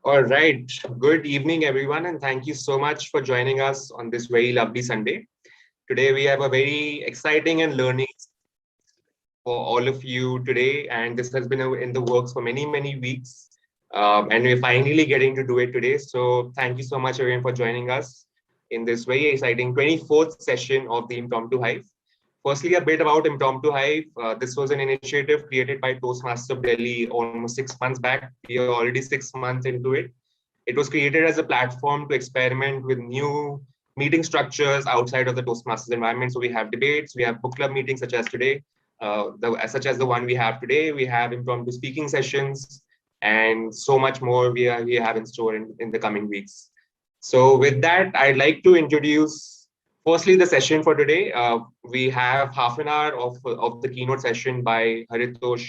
All right. Good evening, everyone, and thank you so much for joining us on this very lovely Sunday. Today, we have a very exciting and learning for all of you today, and this has been in the works for many, many weeks. And we're finally getting to do it today. So, thank you so much, everyone, for joining us in this very exciting 24th session of the Impromptu Hive. Firstly, a bit about Impromptu Hive. This was an initiative created by Toastmasters of Delhi almost 6 months back. We are already 6 months into it. It was created as a platform to experiment with new meeting structures outside of the Toastmasters environment. So we have debates, we have book club meetings such as today, such as the one we have today. We have impromptu speaking sessions, and so much more we have in store in the coming weeks. So with that, I'd like to introduce firstly the session for today. We have half an hour of the keynote session by Haritosh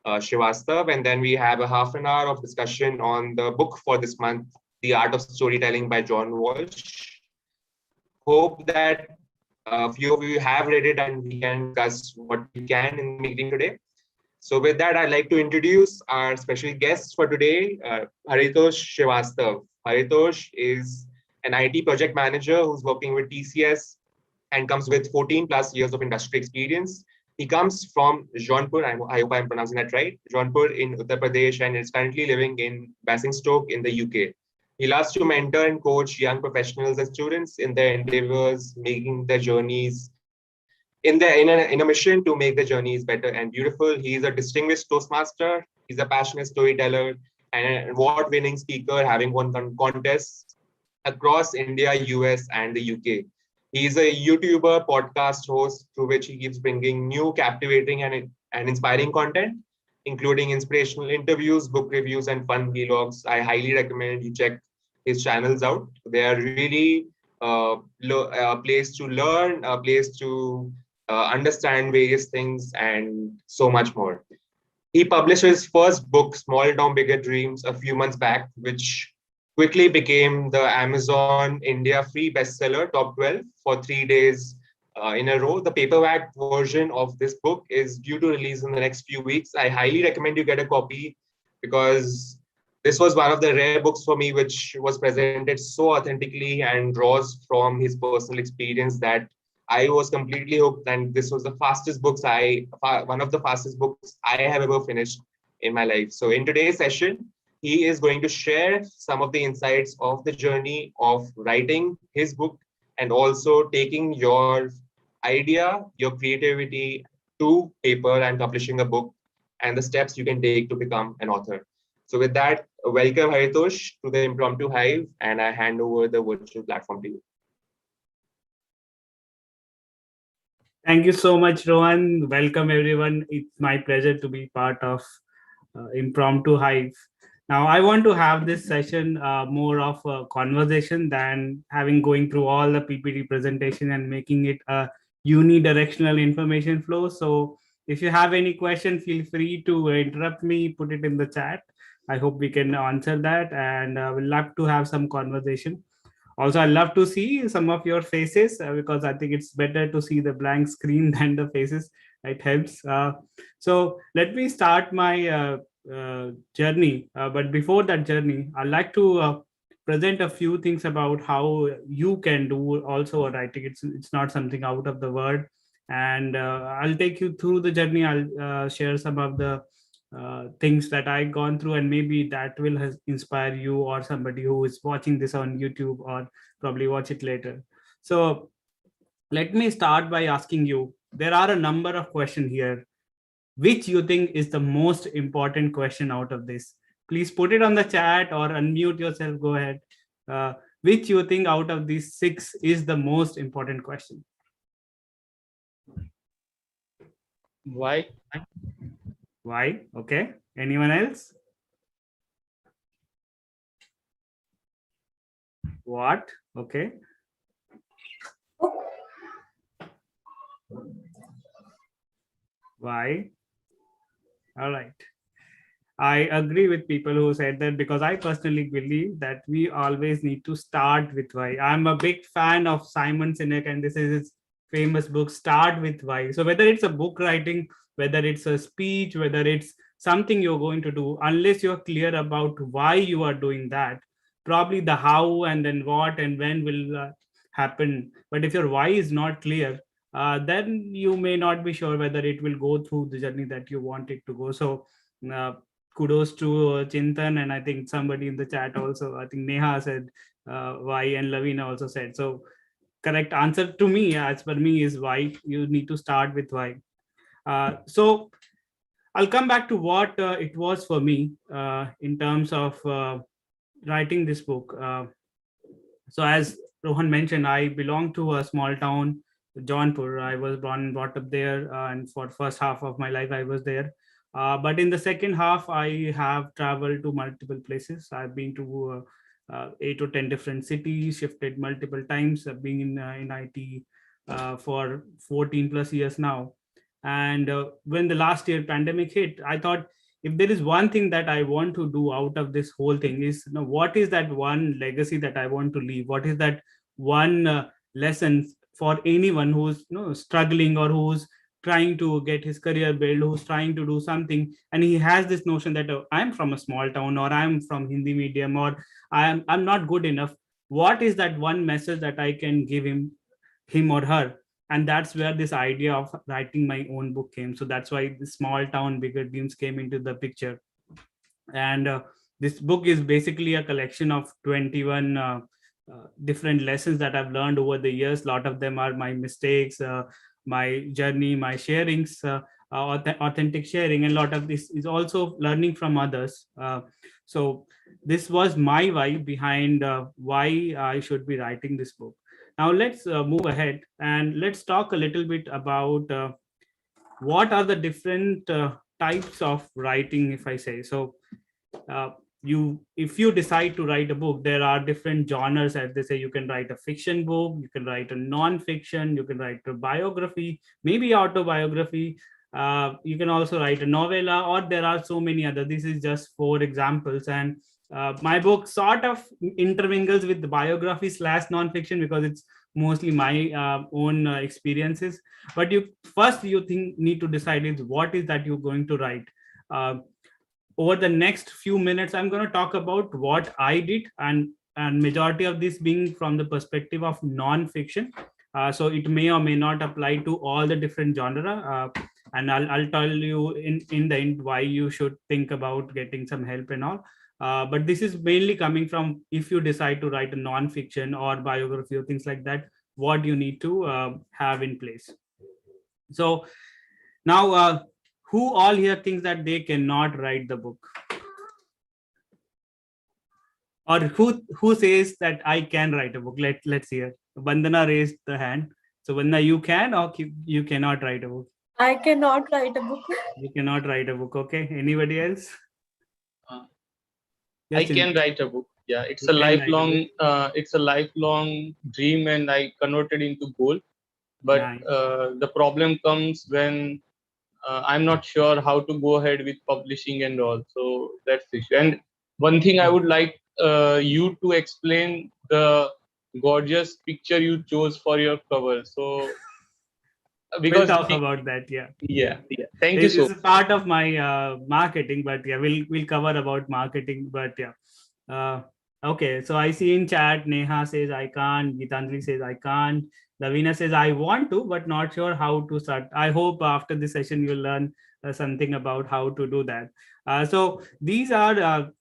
Srivastava, and then we have a half an hour of discussion on the book for this month, The Art of Storytelling by John Walsh. Hope that a few of you have read it and we can discuss what we can in the meeting today. So with that, I'd like to introduce our special guest for today, Haritosh Srivastava. Haritosh is an IT project manager who's working with TCS and comes with 14 plus years of industry experience. He comes from Jaunpur, I hope I'm pronouncing that right, Jaunpur in Uttar Pradesh, and is currently living in Basingstoke in the UK. He loves to mentor and coach young professionals and students in their endeavors, making their journeys in a mission to make the journeys better and beautiful. He is a distinguished Toastmaster. He's a passionate storyteller and an award-winning speaker, having won contests across India, US, and the UK. He's a YouTuber, podcast host, through which he keeps bringing new, captivating, and inspiring content, including inspirational interviews, book reviews, and fun vlogs. I highly recommend you check his channels out. They are really a place to learn, a place to understand various things, and so much more. He published his first book, Small Town Bigger Dreams, a few months back, which quickly became the Amazon India free bestseller, top 12, for 3 days in a row. The paperback version of this book is due to release in the next few weeks. I highly recommend you get a copy because this was one of the rare books for me which was presented so authentically and draws from his personal experience that I was completely hooked, and this was the fastest books one of the fastest books I have ever finished in my life. So in today's session, he is going to share some of the insights of the journey of writing his book and also taking your idea, your creativity to paper and publishing a book, and the steps you can take to become an author. So with that, welcome Haritosh to the Impromptu Hive, and I hand over the virtual platform to you. Thank you so much, Rohan. Welcome, everyone. It's my pleasure to be part of Impromptu Hive. Now, I want to have this session more of a conversation than going through all the PPT presentation and making it a unidirectional information flow. So if you have any question, feel free to interrupt me, put it in the chat. I hope we can answer that, and we'll love to have some conversation. Also, I love to see some of your faces because I think it's better to see the blank screen than the faces. It helps. So let me start my journey. But before that journey, I'd like to present a few things about how you can do also a writing. It's not something out of the world. And I'll take you through the journey. I'll share some of the things that I gone through, and maybe that will inspire you or somebody who is watching this on YouTube or probably watch it later. So let me start by asking you, there are a number of questions here. Which you think is the most important question out of this? Please put it on the chat or unmute yourself. Go ahead. Which you think out of these 6 is the most important question? Why? Why? Okay. Anyone else? What? Okay. Why? All right. I agree with people who said that, because I personally believe that we always need to start with why. I'm a big fan of Simon Sinek, and this is his famous book, Start with Why. So whether it's a book writing, whether it's a speech, whether it's something you're going to do, unless you're clear about why you are doing that, probably the how and then what and when will happen. But if your why is not clear, then you may not be sure whether it will go through the journey that you want it to go. So uh, kudos to Chintan, and I think somebody in the chat also, I think Neha said why, and Lavina also said. So correct answer to me, as per me, is why. You need to start with why. So I'll come back to what it was for me in terms of writing this book. So as Rohan mentioned, I belong to a small town, Jaunpur. I was born and brought up there, and for first half of my life, I was there. But in the second half, I have traveled to multiple places. I've been to 8 to 10 different cities, shifted multiple times. I've been in IT for 14 plus years now. And when the last year pandemic hit, I thought, if there is one thing that I want to do out of this whole thing, is, you know, what is that one legacy that I want to leave? What is that one lesson for anyone who's, you know, struggling, or who's trying to get his career built, who's trying to do something, and he has this notion that I'm from a small town, or I'm from Hindi medium, or I'm not good enough. What is that one message that I can give him or her? And that's where this idea of writing my own book came. So that's why the small town bigger dreams came into the picture. And this book is basically a collection of 21 different lessons that I've learned over the years. A lot of them are my mistakes, my journey, my sharings, authentic sharing, and a lot of this is also learning from others. So this was my why behind why I should be writing this book. Now let's move ahead, and let's talk a little bit about what are the different types of writing, if I say so. uh, if you decide to write a book, there are different genres. As they say, you can write a fiction book, you can write a non-fiction, you can write a biography, maybe autobiography, you can also write a novella, or there are so many other. This is just 4 examples. And my book sort of intermingles with the biography slash non-fiction, because it's mostly my own experiences. But you need to decide is what is that you're going to write. uh, Over the next few minutes, I'm going to talk about what I did, and majority of this being from the perspective of non-fiction. So it may or may not apply to all the different genre, and I'll tell you in the end why you should think about getting some help and all. But this is mainly coming from, if you decide to write a non-fiction or biography or things like that, what you need to have in place. So now, who all here thinks that they cannot write the book? Or who says that I can write a book? Let's hear. Vandana raised the hand. So Vandana, you can, or you cannot write a book? I cannot write a book. You cannot write a book. Okay. Anybody else? I can write a book. Yeah, it's You a can write a lifelong it's a lifelong dream, and I converted into goal. But Nice. the problem comes when I'm not sure how to go ahead with publishing and all. So that's the issue. And one thing I would like you to explain the gorgeous picture you chose for your cover. So We'll because talk about that. Yeah. yeah. Thank you so This is part of my marketing, but yeah, we'll cover about marketing. But yeah. Okay, so I see in chat, Neha says I can't, Gitanjali says I can't, Lavina says I want to, but not sure how to start. I hope after this session you'll learn something about how to do that. So these are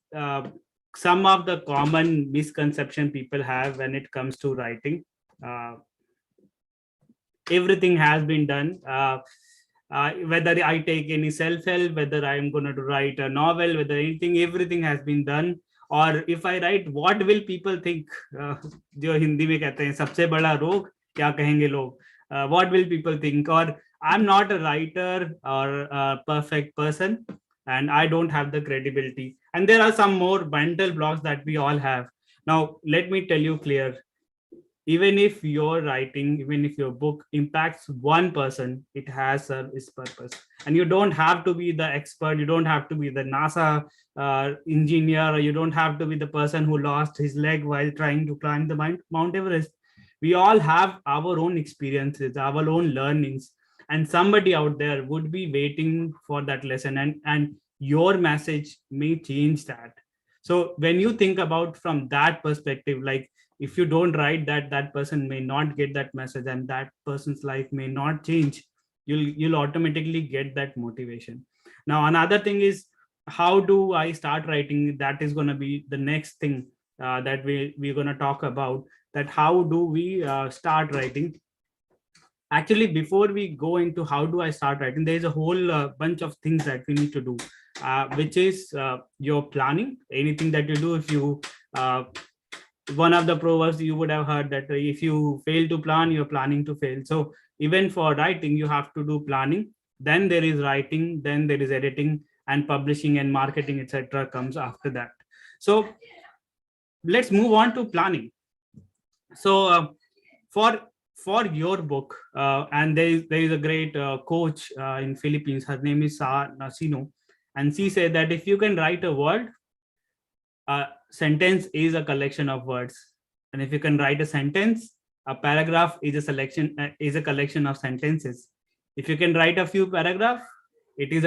some of the common misconception people have when it comes to writing. Everything has been done. Whether I take any self-help, whether I'm going to write a novel, whether anything, everything has been done. और if I write, what will people think? जो हिंदी में कहते हैं सबसे बड़ा रोग क्या कहेंगे लोग? What will people think? Or I'm not a writer or a perfect person, and I don't have the credibility. And there are some more mental blocks that we all have. Now, let me tell you clear. Even if your writing, even if your book impacts one person, it has its purpose. And you don't have to be the expert, you don't have to be the NASA engineer, or you don't have to be the person who lost his leg while trying to climb the Mount Everest. We all have our own experiences, our own learnings, and somebody out there would be waiting for that lesson. And your message may change that. So when you think about from that perspective, like if you don't write that, that person may not get that message and that person's life may not change. You'll automatically get that motivation. Now another thing is, how do I start writing? That is going to be the next thing that we're going to talk about, that how do we start writing. Actually, before we go into how do I start writing, there's a whole bunch of things that we need to do, which is your planning. Anything that you do, if you one of the proverbs you would have heard that if you fail to plan, you're planning to fail. So even for writing, you have to do planning, then there is writing, then there is editing, and publishing and marketing, etc. comes after that. So let's move on to planning. So for your book, and there is a great coach in Philippines. Her name is Sa Nasino, and she said that if you can write a word, a sentence is a collection of words, and if you can write a sentence, a paragraph is a collection of sentences. If you can write a few paragraphs, it is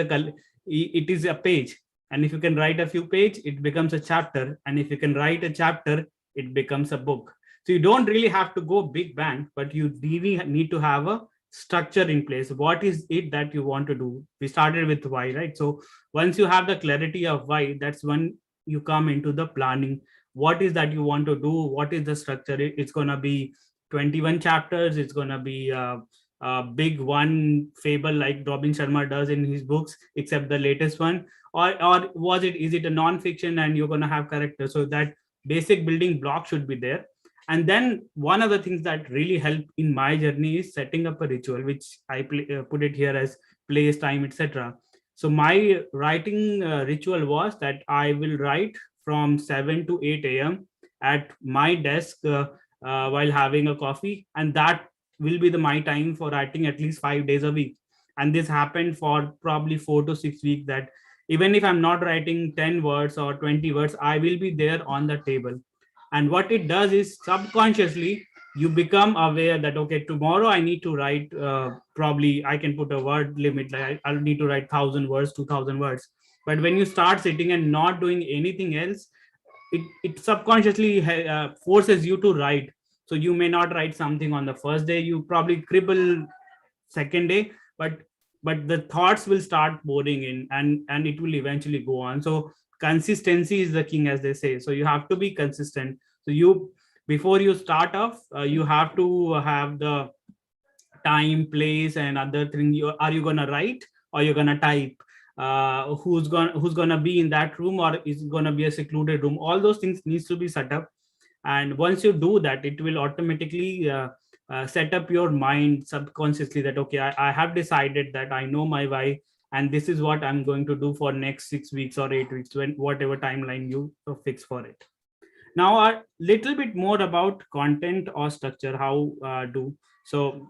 a page, and if you can write a few pages, it becomes a chapter, and if you can write a chapter, it becomes a book. So you don't really have to go big bang, but you really need to have a structure in place. What is it that you want to do? We started with why, right? So once you have the clarity of why, that's when you come into the planning. What is that you want to do? What is the structure? It's going to be 21 chapters. It's going to be a big one fable like Robin Sharma does in his books, except the latest one. Or is it a non-fiction and you're going to have characters? So that basic building block should be there. And then one of the things that really helped in my journey is setting up a ritual, which I put it here as place, time, etc. So my writing ritual was that I will write from 7 to 8 a.m. at my desk while having a coffee, and that will be my time for writing at least 5 days a week. And this happened for probably 4 to 6 weeks, that even if I'm not writing 10 words or 20 words, I will be there on the table. And what it does is subconsciously you become aware that, okay, tomorrow I need to write, probably I can put a word limit, like I'll need to write 1,000 words, 2,000 words. But when you start sitting and not doing anything else, it subconsciously forces you to write. So you may not write something on the first day, you probably scribble second day, but the thoughts will start pouring in, and it will eventually go on. So consistency is the king, as they say. So you have to be consistent. So you, before you start off, you have to have the time, place, and other thing. Are you gonna write or you're gonna type? Who's gonna be in that room, or is it gonna be a secluded room? All those things needs to be set up. And once you do that, it will automatically set up your mind subconsciously that, okay, I have decided that I know my why, and this is what I'm going to do for next 6 weeks or 8 weeks, when whatever timeline you fix for it. Now a little bit more about content or structure, how do. So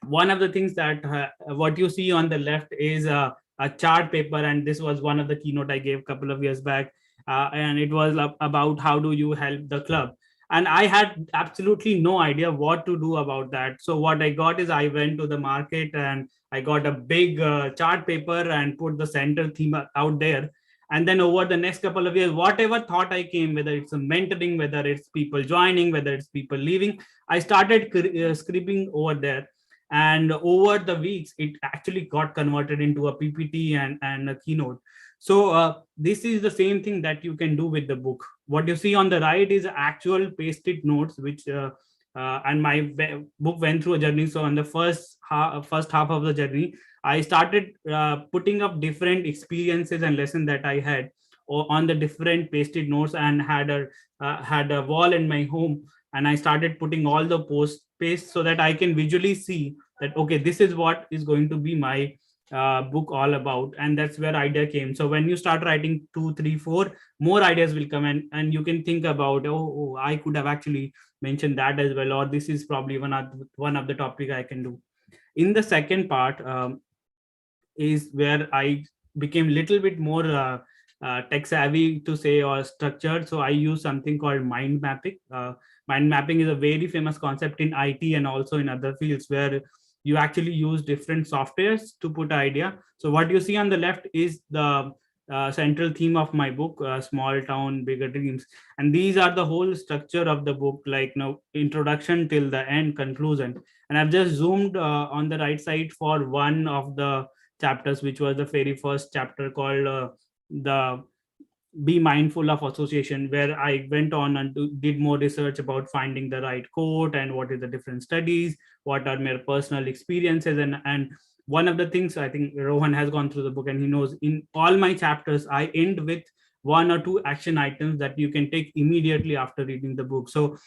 one of the things that what you see on the left is a chart paper, and this was one of the keynote I gave a couple of years back, and it was about how do you help the club. And I had absolutely no idea what to do about that. So what I got is, I went to the market and I got a big chart paper and put the center theme out there. And then over the next couple of years, whatever thought I came, whether it's a mentoring, whether it's people joining, whether it's people leaving, I started scribbling over there. And over the weeks, it actually got converted into a PPT and a keynote. So this is the same thing that you can do with the book. What you see on the right is actual pasted notes, which and my book went through a journey. So on the first half of the journey, I started putting up different experiences and lessons that I had on the different pasted notes, and had a wall in my home, and I started putting all the paste so that I can visually see that, okay, this is what is going to be my book all about. And that's where idea came. So when you start writing 2, 3, 4, more ideas will come, and you can think about, oh, I could have actually mentioned that as well, or this is probably one of the topic I can do. In the second part is where I became a little bit more tech savvy, to say, or structured. So I use something called mind mapping. Mind mapping is a very famous concept in IT and also in other fields, where you actually use different softwares to put idea. So what you see on the left is the central theme of my book, Small Town Bigger Dreams. And these are the whole structure of the book, like introduction till the end, conclusion. And I've just zoomed on the right side for one of the chapters, which was the very first chapter, called the Be Mindful of Association, where I went on and did more research about finding the right quote and what is the different studies, what are my personal experiences. And one of the things, I think Rohan has gone through the book and he knows, in all my chapters I end with one or two action items that you can take immediately after reading the book. So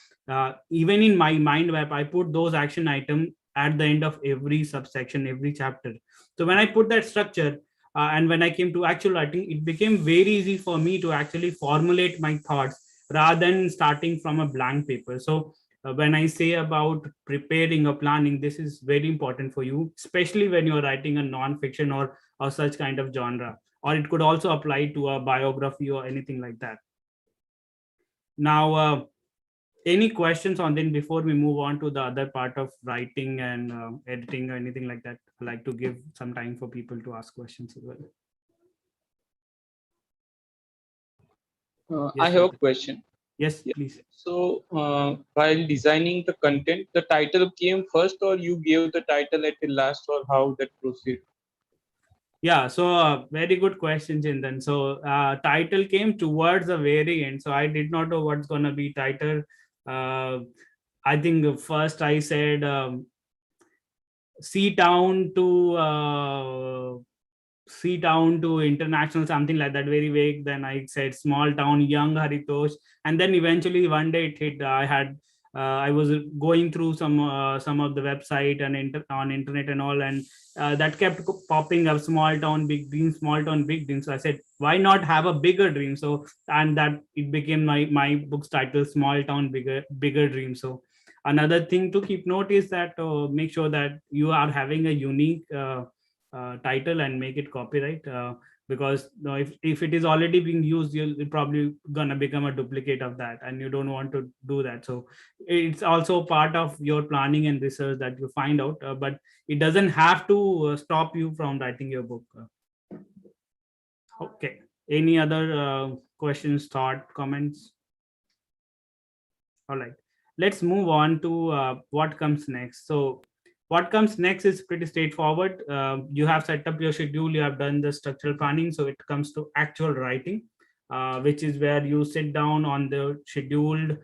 even in my mind map, I put those action items at the end of every subsection, every chapter. So when I put that structure, and when I came to actual writing, it became very easy for me to actually formulate my thoughts rather than starting from a blank paper. So when I say about preparing or planning, this is very important for you, especially when you're writing a non-fiction or such kind of genre, or it could also apply to a biography or anything like that. Now, any questions on then before we move on to the other part of writing and editing or anything like that? I'd like to give some time for people to ask questions as well. I Yes, have a Haritosh. question. Yes, Yeah. please. So, while designing the content, the title came first, or you gave the title at the last, or how that proceed? Yeah, so very good question, Chintan. So title came towards the very end. So I did not know what's gonna be title. Uh, I think first I said Sea Town to Sea Town to International, something like that, very vague. Then I said Small Town, Young Haritosh, and then eventually one day it hit. I was going through some of the website and on internet and all, and that kept popping up, Small Town Big Dream, Small Town Big Dream. So I said, why not have a bigger dream? So, and that it became my book's title, Small Town Bigger Dream. So another thing to keep note is that make sure that you are having a unique title and make it copyright, because if it is already being used, you'll probably gonna become a duplicate of that, and you don't want to do that. So it's also part of your planning and research that you find out, but it doesn't have to stop you from writing your book. Okay, any other questions, thought, comments? All right, let's move on to what comes next. So what comes next is pretty straightforward. You have set up your schedule, you have done the structural planning, so it comes to actual writing, which is where you sit down on the scheduled,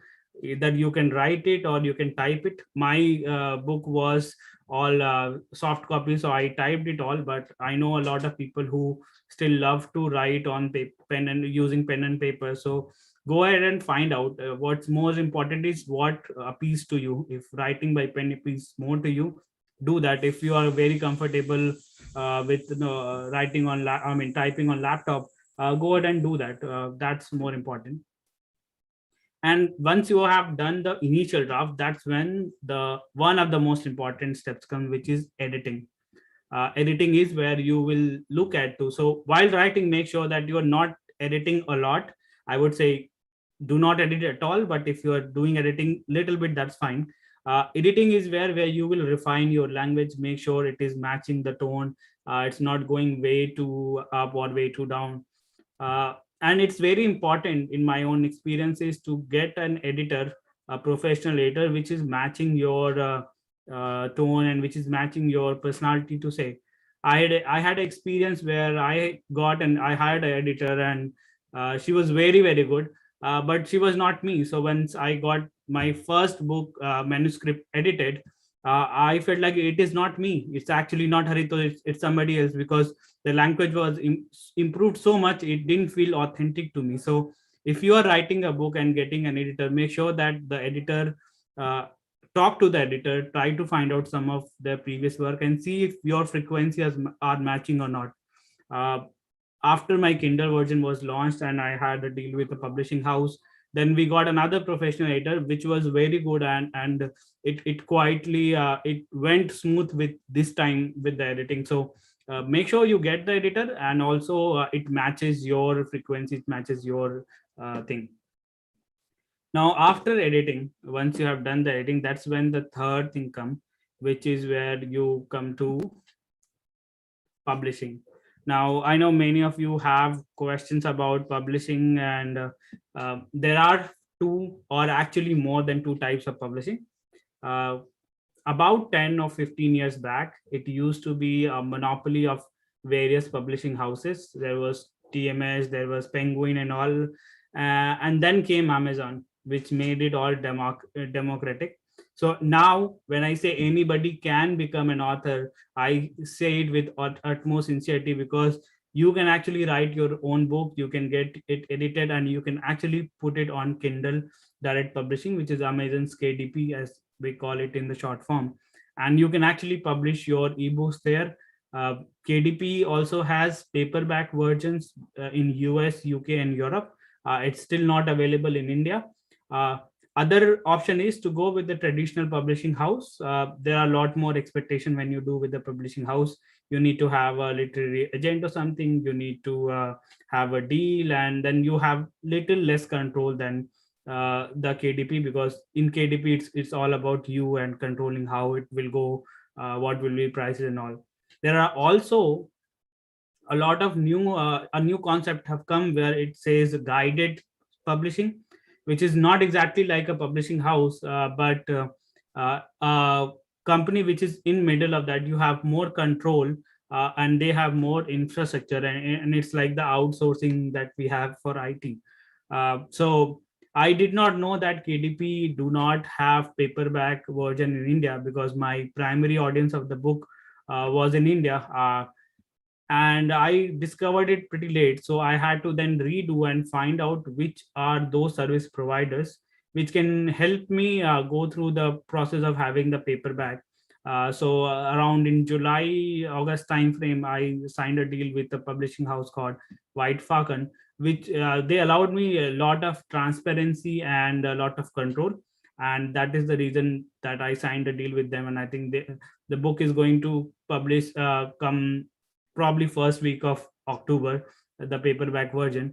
either you can write it or you can type it. My book was all soft copy, so I typed it all, but I know a lot of people who still love to write on pen and using pen and paper. So go ahead and find out what's most important is what appeals to you. If writing by pen appeals more to you, do that. If you are very comfortable with writing on typing on laptop, go ahead and do that. That's more important. And once you have done the initial draft, that's when the one of the most important steps come, which is editing. Editing is where you will look at to. So while writing, make sure that you are not editing a lot. I would say do not edit at all, but if you are doing editing little bit, that's fine. Editing is where you will refine your language, make sure it is matching the tone, it's not going way too up or way too down. And it's very important in my own experiences to get an editor, a professional editor, which is matching your tone and which is matching your personality. To say, I had experience where I hired an editor, and she was very very good, but she was not me. So once I got my first book manuscript edited, I felt like it is not me. It's actually not Harito. It's somebody else, because the language was improved so much. It didn't feel authentic to me. So if you are writing a book and getting an editor, make sure that the editor, uh, talk to the editor, try to find out some of their previous work and see if your frequencies are matching or not. Uh, After my Kindle version was launched and I had a deal with a publishing house, then we got another professional editor, which was very good, and it quietly it went smooth with this time with the editing. So make sure you get the editor, and also it matches your frequency, it matches your thing. Now after editing, once you have done the editing, that's when the third thing come, which is where you come to publishing. Now, I know many of you have questions about publishing, and there are two, or actually more than two types of publishing. Uh, about 10 or 15 years back, it used to be a monopoly of various publishing houses. There was TMS, there was Penguin, and all. And then came Amazon, which made it all democratic. So now, when I say anybody can become an author, I say it with utmost sincerity, because you can actually write your own book, you can get it edited, and you can actually put it on Kindle Direct Publishing, which is Amazon's KDP, as we call it in the short form. And you can actually publish your ebooks there. KDP also has paperback versions in US, UK, and Europe. It's still not available in India. Uh, Other option is to go with the traditional publishing house. There are a lot more expectation when you do with the publishing house. You need to have a literary agent or something. You need to have a deal, and then you have little less control than the KDP, because in KDP it's all about you and controlling how it will go, what will be prices and all. There are also a lot of a new concept have come where it says guided publishing, which is not exactly like a publishing house, but a company which is in middle of that. You have more control, and they have more infrastructure, and it's like the outsourcing that we have for IT. So I did not know that KDP do not have paperback version in India, because my primary audience of the book was in India. And I discovered it pretty late. So I had to then redo and find out which are those service providers which can help me go through the process of having the paperback. Around in July, August timeframe, I signed a deal with a publishing house called White Falcon, which they allowed me a lot of transparency and a lot of control. And that is the reason that I signed a deal with them. And I think the book is going to publish come probably first week of October, the paperback version.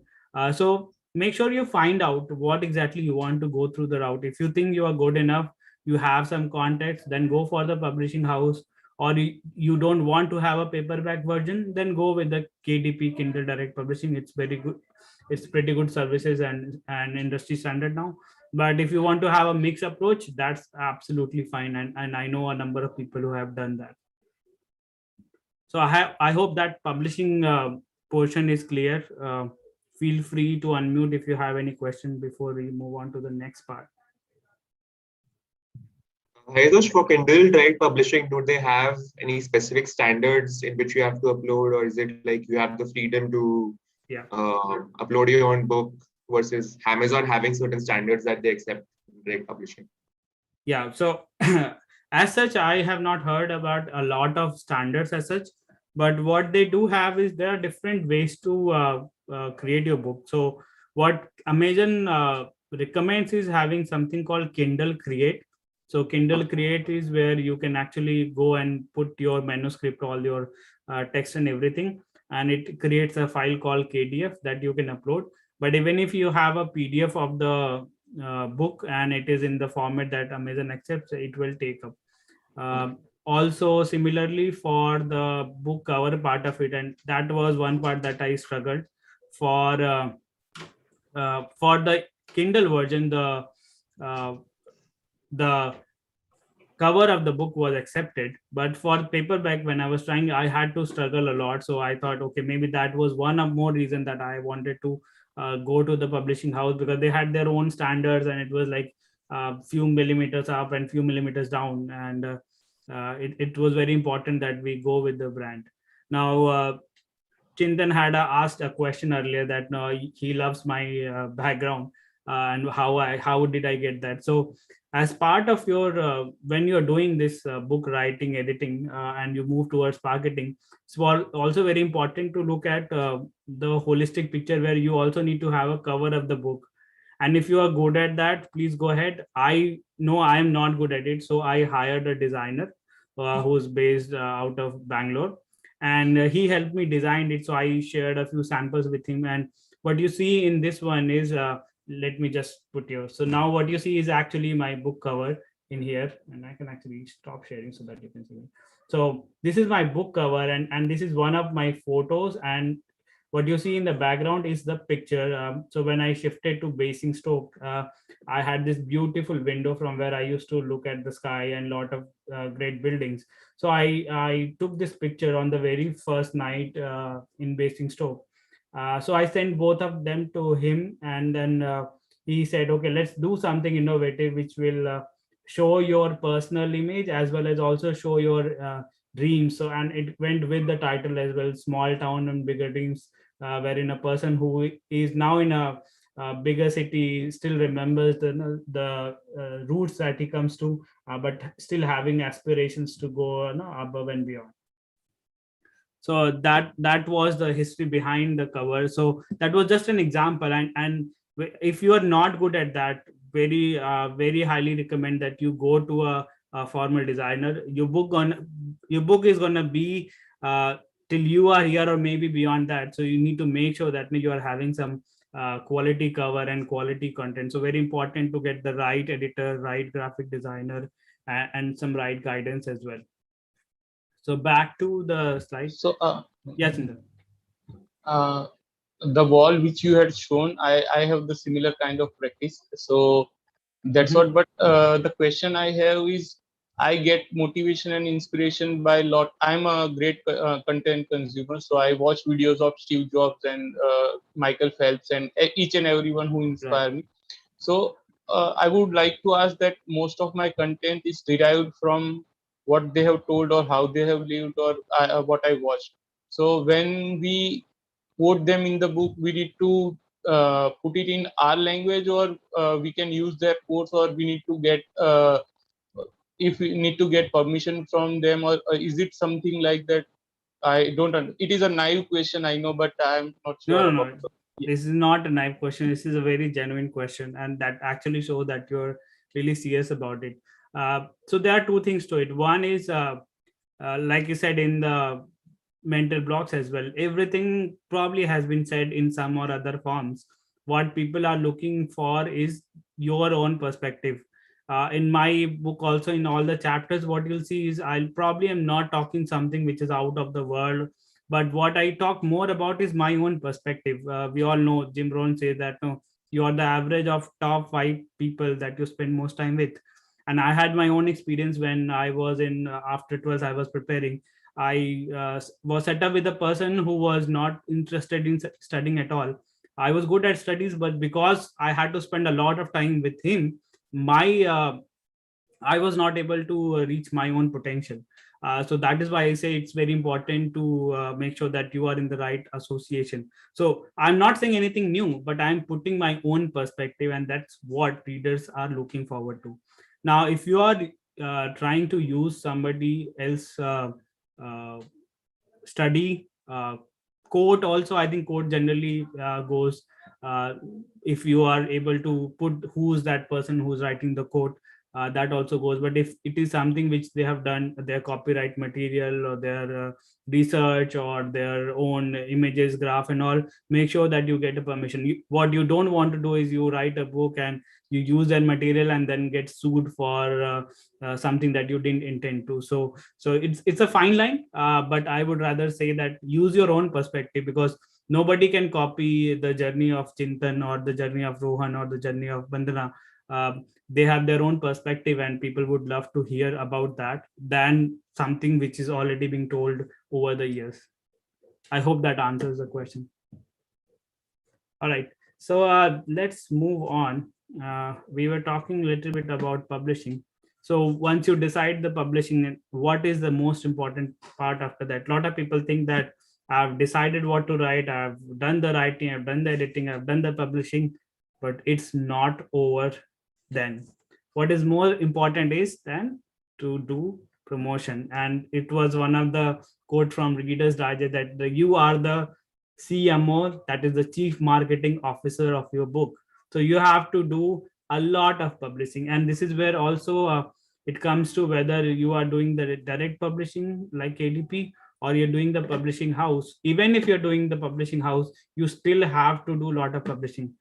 So make sure you find out what exactly you want to go through the route. If you think you are good enough, you have some context, then go for the publishing house. Or you don't want to have a paperback version, then go with the KDP, Kindle Direct Publishing. It's very good. It's pretty good services and industry standard now. But if you want to have a mixed approach, that's absolutely fine. And I know a number of people who have done that. So I hope that publishing portion is clear. Feel free to unmute if you have any question before we move on to the next part. Haritosh, for Kindle Direct Publishing, do they have any specific standards in which you have to upload, or is it like you have the freedom to upload your own book versus Amazon having certain standards that they accept in direct publishing? Yeah, so as such, I have not heard about a lot of standards as such, but what they do have is there are different ways to create your book. So what Amazon recommends is having something called Kindle Create. So Kindle Create is where you can actually go and put your manuscript, all your text and everything, and it creates a file called KDF that you can upload. But even if you have a PDF of the book and it is in the format that Amazon accepts, it will take up. Also, similarly for the book cover part of it, and that was one part that I struggled for the Kindle version. The cover of the book was accepted, but for paperback, when I was trying, I had to struggle a lot. So I thought, okay, maybe that was one of more reason that I wanted to go to the publishing house, because they had their own standards, and it was like a few millimeters up and few millimeters down, and it was very important that we go with the brand. Now, Chintan had asked a question earlier that he loves my background, and how did I get that? So as part of your when you're doing this book writing, editing, and you move towards marketing, it's also very important to look at the holistic picture, where you also need to have a cover of the book. And if you are good at that, please go ahead. I know I am not good at it, so I hired a designer who's based out of Bangalore, and he helped me design it. So I shared a few samples with him, and what you see in this one is let me just put here. So now what you see is actually my book cover in here, and I can actually stop sharing so that you can see it. So this is my book cover, and this is one of my photos, and what you see in the background is the picture. So when I shifted to Basingstoke, I had this beautiful window from where I used to look at the sky and lot of great buildings. So I took this picture on the very first night in Basingstoke. So I sent both of them to him, and then he said, okay, let's do something innovative which will show your personal image as well as also show your dreams. So, and it went with the title as well, Small Town and Bigger Dreams, wherein a person who is now in a bigger city still remembers the roots that he comes to, but still having aspirations to go above and beyond. So that was the history behind the cover. So that was just an example, and if you are not good at that, very highly recommend that you go to a formal designer. Your book is gonna be till you are here or maybe beyond that. So you need to make sure that you are having some quality cover and quality content. So very important to get the right editor, right graphic designer, and some right guidance as well. So back to the slide. So Yes, Inder. uh, the wall which you had shown, I have the similar kind of practice. So that's what. But the question I have is, I get motivation and inspiration by lot. I'm a great content consumer, so I watch videos of Steve Jobs and Michael Phelps and each and everyone who inspire me. So I would like to ask that most of my content is derived from what they have told or how they have lived or what I watched. So when we quote them in the book, we need to put it in our language, or we can use their quotes, or we need to get if we need to get permission from them, or is it something like that? I don't it is a naive question, I know, but I'm not sure No. about it. Yeah. This is not a naive question. This is a very genuine question, and that actually shows that you're really serious about it. So there are two things to it. One is, like you said in the mental blocks as well, everything probably has been said in some or other forms. What people are looking for is your own perspective. In my book also, in all the chapters, what you'll see is I'll probably am not talking something which is out of the world, but what I talk more about is my own perspective. We all know Jim Rohn says that no, you are the average of top 5 people that you spend most time with. And I had my own experience when I was in after 12th, I was preparing. I was set up with a person who was not interested in studying at all. I was good at studies, but because I had to spend a lot of time with him, my I was not able to reach my own potential. So that is why I say it's very important to make sure that you are in the right association. So I'm not saying anything new, but I'm putting my own perspective, and that's what readers are looking forward to. Now, if you are trying to use somebody else uh, study quote, also I think quote generally goes, uh, if you are able to put who's that person who's writing the quote, that also goes. But if it is something which they have done their copyright material or their research or their own images, graph and all, make sure that you get a permission. What you don't want to do is you write a book and you use that material and then get sued for something that you didn't intend to. So it's a fine line, but I would rather say that use your own perspective, because nobody can copy the journey of Chintan or the journey of Rohan or the journey of Bandana. They have their own perspective, and people would love to hear about that than something which is already being told over the years. I hope that answers the question. All right, so let's move on. We were talking a little bit about publishing. So once you decide the publishing, what is the most important part after that? A lot of people think that I've decided what to write, I've done the writing, I've done the editing, I've done the publishing, but it's not over then. What is more important is then to do promotion. And it was one of the quote from Reader's Digest that you are the CMO, that is the chief marketing officer of your book. So you have to do a lot of publishing. And this is where also it comes to whether you are doing the direct publishing like KDP, or you're doing the publishing house. Even if you're doing the publishing house, you still have to do a lot of publishing.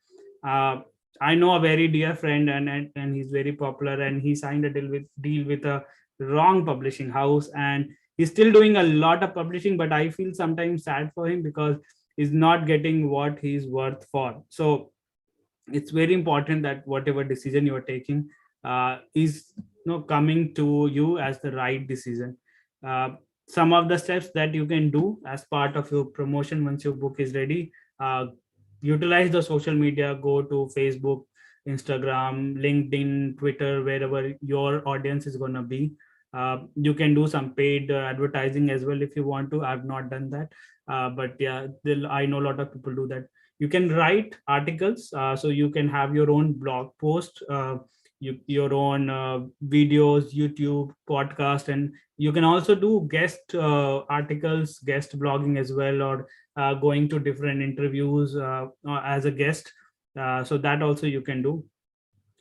I know a very dear friend, and he's very popular, and he signed a deal with a wrong publishing house, and He's still doing a lot of publishing, but I feel sometimes sad for him because he's not getting what he's worth for. So it's very important that whatever decision you are taking is coming to you as the right decision. uh, some of the steps that you can do as part of your promotion once your book is ready: uh, utilize the social media, go to Facebook, Instagram, LinkedIn, Twitter, wherever your audience is going to be. You can do some paid advertising as well if you want to. I've not done that, but yeah, I know a lot of people do that. You can write articles, so you can have your own blog post, your own videos, YouTube, podcast, and you can also do guest articles, guest blogging as well, or going to different interviews as a guest. So that also you can do.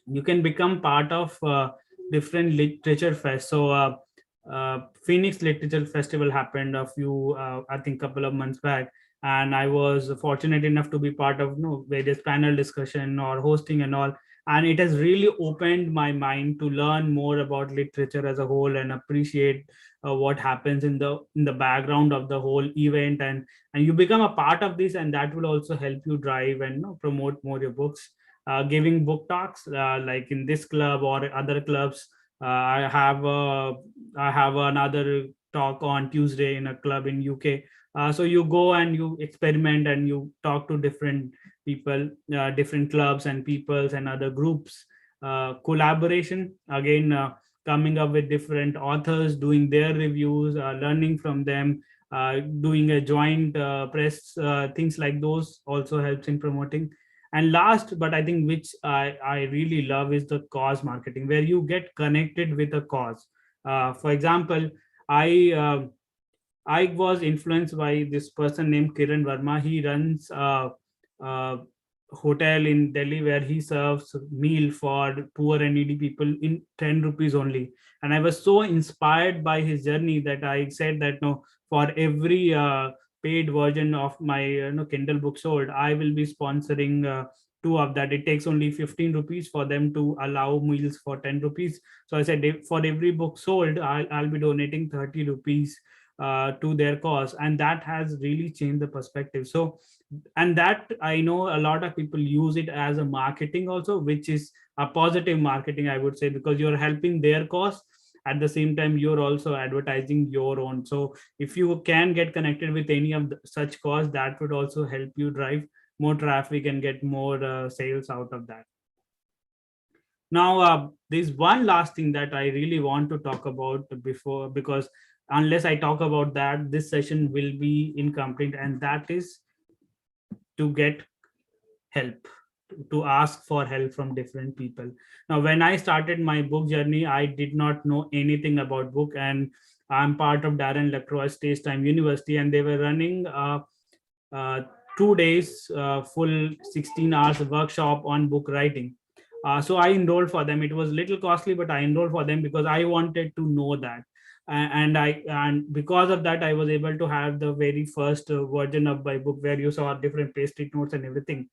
You can become part of different literature fest. So Phoenix Literature Festival happened a few I think couple of months back, and I was fortunate enough to be part of various panel discussion or hosting and all. And it has really opened my mind to learn more about literature as a whole and appreciate what happens in the background of the whole event. And you become a part of this, and that will also help you drive and promote more your books. Giving book talks like in this club or other clubs. I have another talk on Tuesday in a club in UK. So you go and you experiment and you talk to different people, different clubs and peoples and other groups. Collaboration again, coming up with different authors, doing their reviews, learning from them, doing a joint press, things like those also helps in promoting. And last, but I think which I really love, is the cause marketing, where you get connected with a cause. For example, I uh, I was influenced by this person named Kiran Verma. He runs a hotel in Delhi where he serves meal for poor and needy people in 10 rupees only. And I was so inspired by his journey that I said that no, for every paid version of my Kindle book sold, I will be sponsoring two of that. It takes only 15 rupees for them to allow meals for 10 rupees. So I said, for every book sold, I'll be donating 30 rupees to their cause. And that has really changed the perspective. So, and that I know a lot of people use it as a marketing also, which is a positive marketing, I would say, because you're helping their cause. At the same time, you're also advertising your own. So if you can get connected with any of such cause, that would also help you drive more traffic and get more sales out of that. Now, there's one last thing that I really want to talk about before, because unless I talk about that, this session will be incomplete, and that is to get help, to ask for help from different people. Now, when I started my book journey, I did not know anything about book, and I'm part of Darren Lacroix Stage Time University, and they were running 2 days full 16 hours workshop on book writing. So I enrolled for them. It was a little costly, but I enrolled for them because I wanted to know that. And because of that, I was able to have the very first version of my book where you saw different pastry notes and everything.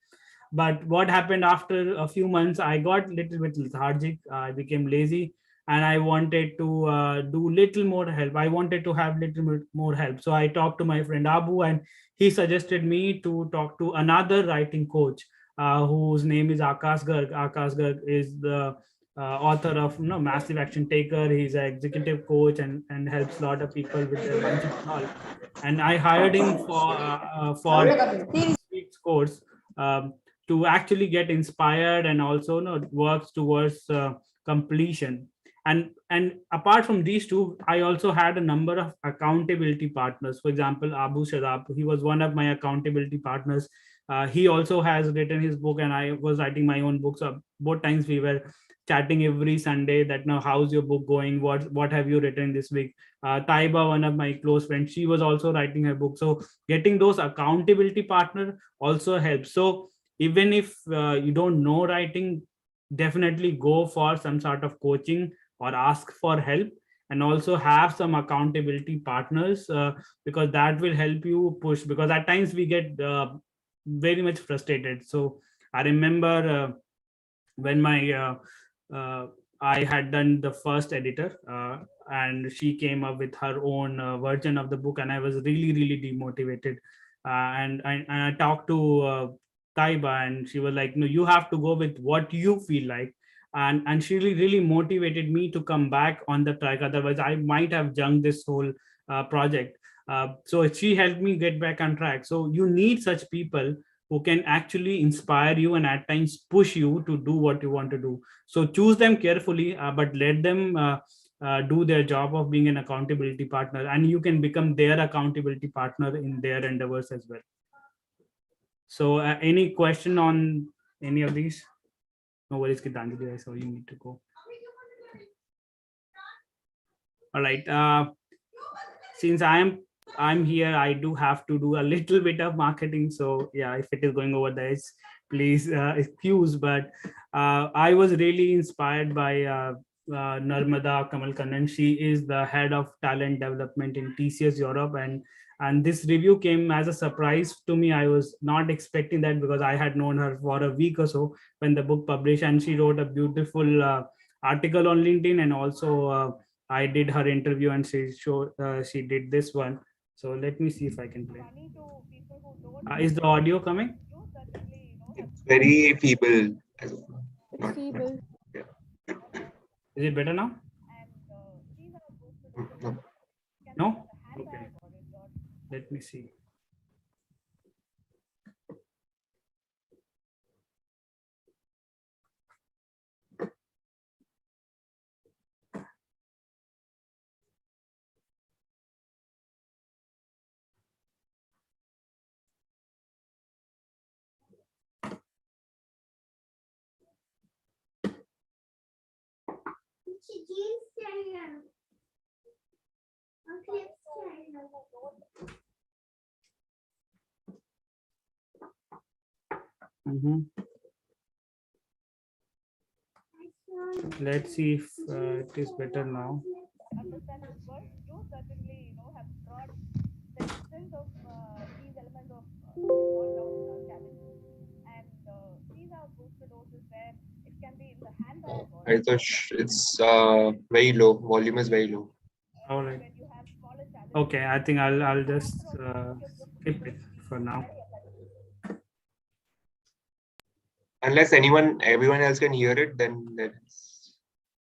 But what happened after a few months, I got a little bit lethargic. I became lazy, and I wanted to do little more help. I wanted to have little more help. So I talked to my friend Abu, and he suggested me to talk to another writing coach whose name is Akash Garg. Akash Garg is the author of Massive Action Taker. He's an executive coach and helps a lot of people with their mindset and all. And I hired him for 6 weeks course. To actually get inspired and also works towards completion. And apart from these two, I also had a number of accountability partners. For example, Abu Shadab, he was one of my accountability partners. He also has written his book, and I was writing my own book. So both times we were chatting every Sunday that now how's your book going? What have you written this week? Taiba, one of my close friends, she was also writing her book. So getting those accountability partner also helps. So even if you don't know writing, definitely go for some sort of coaching or ask for help, and also have some accountability partners, because that will help you push, because at times we get very much frustrated. So I remember when my I had done the first editor, and she came up with her own version of the book, and I was really, really demotivated. And I talked to Taiba, and she was like, "No, you have to go with what you feel like." And she really, really motivated me to come back on the track. Otherwise, I might have junked this whole project. So she helped me get back on track. So you need such people who can actually inspire you and at times push you to do what you want to do. So choose them carefully, but let them do their job of being an accountability partner, and you can become their accountability partner in their endeavors as well. So any question on any of these? No worries, Gitanjali, I saw you need to go. All right. Since I'm here, I do have to do a little bit of marketing. So yeah, if it is going over the edge, please excuse. But I was really inspired by Narmada Kamalkannan. She is the head of talent development in TCS Europe, and this review came as a surprise to me. I was not expecting that because I had known her for a week or so when the book published, and she wrote a beautiful article on LinkedIn, and also I did her interview, and she did this one. So let me see if I can play. Is the audio coming? It's very feeble. As of now. It's feeble. Yeah. Is it better now? No. No? Okay. Let me see. Mhm. Let's see if it is better now. Haritosh, it's very low. Volume is very low. All right. Okay, I think I'll just skip it for now. Unless everyone else can hear it, then it's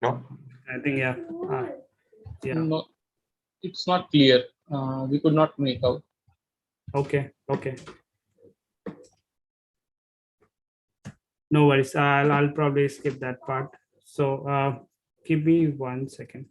no. I think yeah. Yeah. No, it's not clear. We could not make out. Okay. Okay. No worries. I'll probably skip that part. So give me 1 second.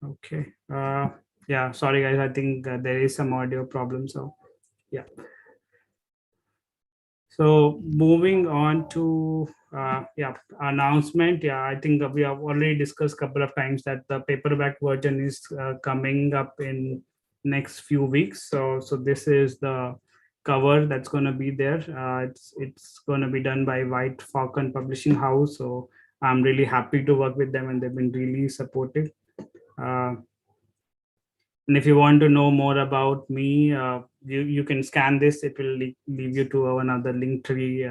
Okay. Yeah, sorry guys. I think there is some audio problem. So yeah. So moving on to yeah, announcement. Yeah, I think we have already discussed a couple of times that the paperback version is coming up in next few weeks. So this is the cover that's going to be there. It's going to be done by White Falcon Publishing House. So I'm really happy to work with them, and they've been really supportive. And if you want to know more about me, you can scan this. It will leave you to another link tree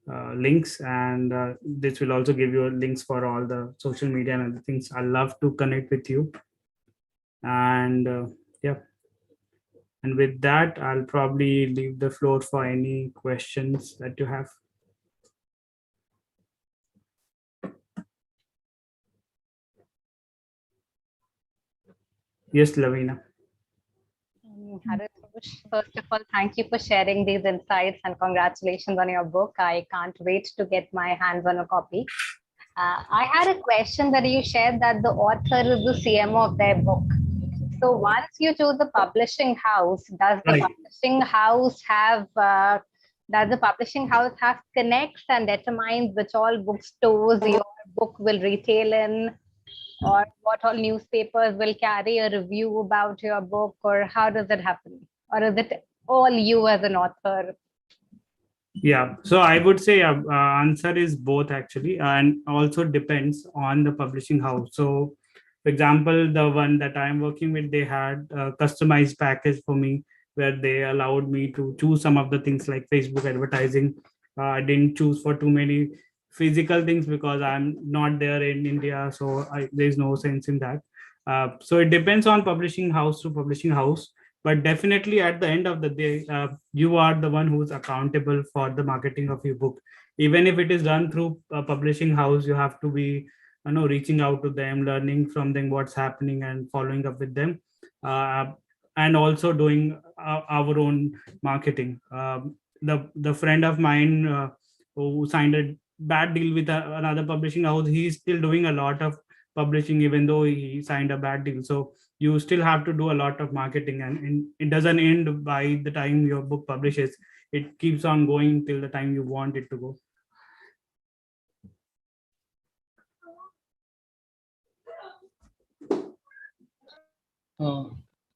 links, and this will also give you links for all the social media and other things. I love to connect with you. And yeah. And with that, I'll probably leave the floor for any questions that you have. Yes, Lavina. Haritosh, first of all, thank you for sharing these insights and congratulations on your book. I can't wait to get my hands on a copy. I had a question that you shared that the author is the CMO of their book. So once you choose the publishing house, does the Right. publishing house have connects and determines which all bookstores your book will retail in, or what all newspapers will carry a review about your book, or how does it happen? Or is it all you as an author? Yeah, so I would say answer is both actually, and also depends on the publishing house. So, for example, the one that I'm working with, they had a customized package for me where they allowed me to choose some of the things like Facebook advertising. I didn't choose for too many physical things because I'm not there in India, so there's no sense in that. So it depends on publishing house to publishing house, but definitely at the end of the day, you are the one who's accountable for the marketing of your book. Even if it is done through a publishing house, you have to be, reaching out to them, learning from them what's happening and following up with them, uh, and also doing our own marketing. The friend of mine who signed a bad deal with another publishing house, he's still doing a lot of publishing even though he signed a bad deal. So you still have to do a lot of marketing, and it doesn't end by the time your book publishes. It keeps on going till the time you want it to go.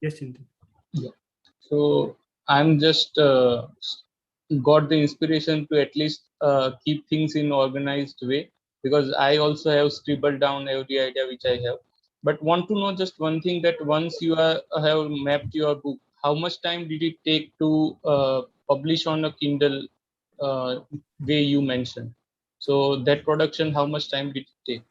Yes, Chintan. Yeah. So I'm just got the inspiration to at least keep things in organized way, because I also have scribbled down every idea which I have. But want to know just one thing, that once you have mapped your book, how much time did it take to publish on a Kindle way you mentioned? So that production, how much time did it take?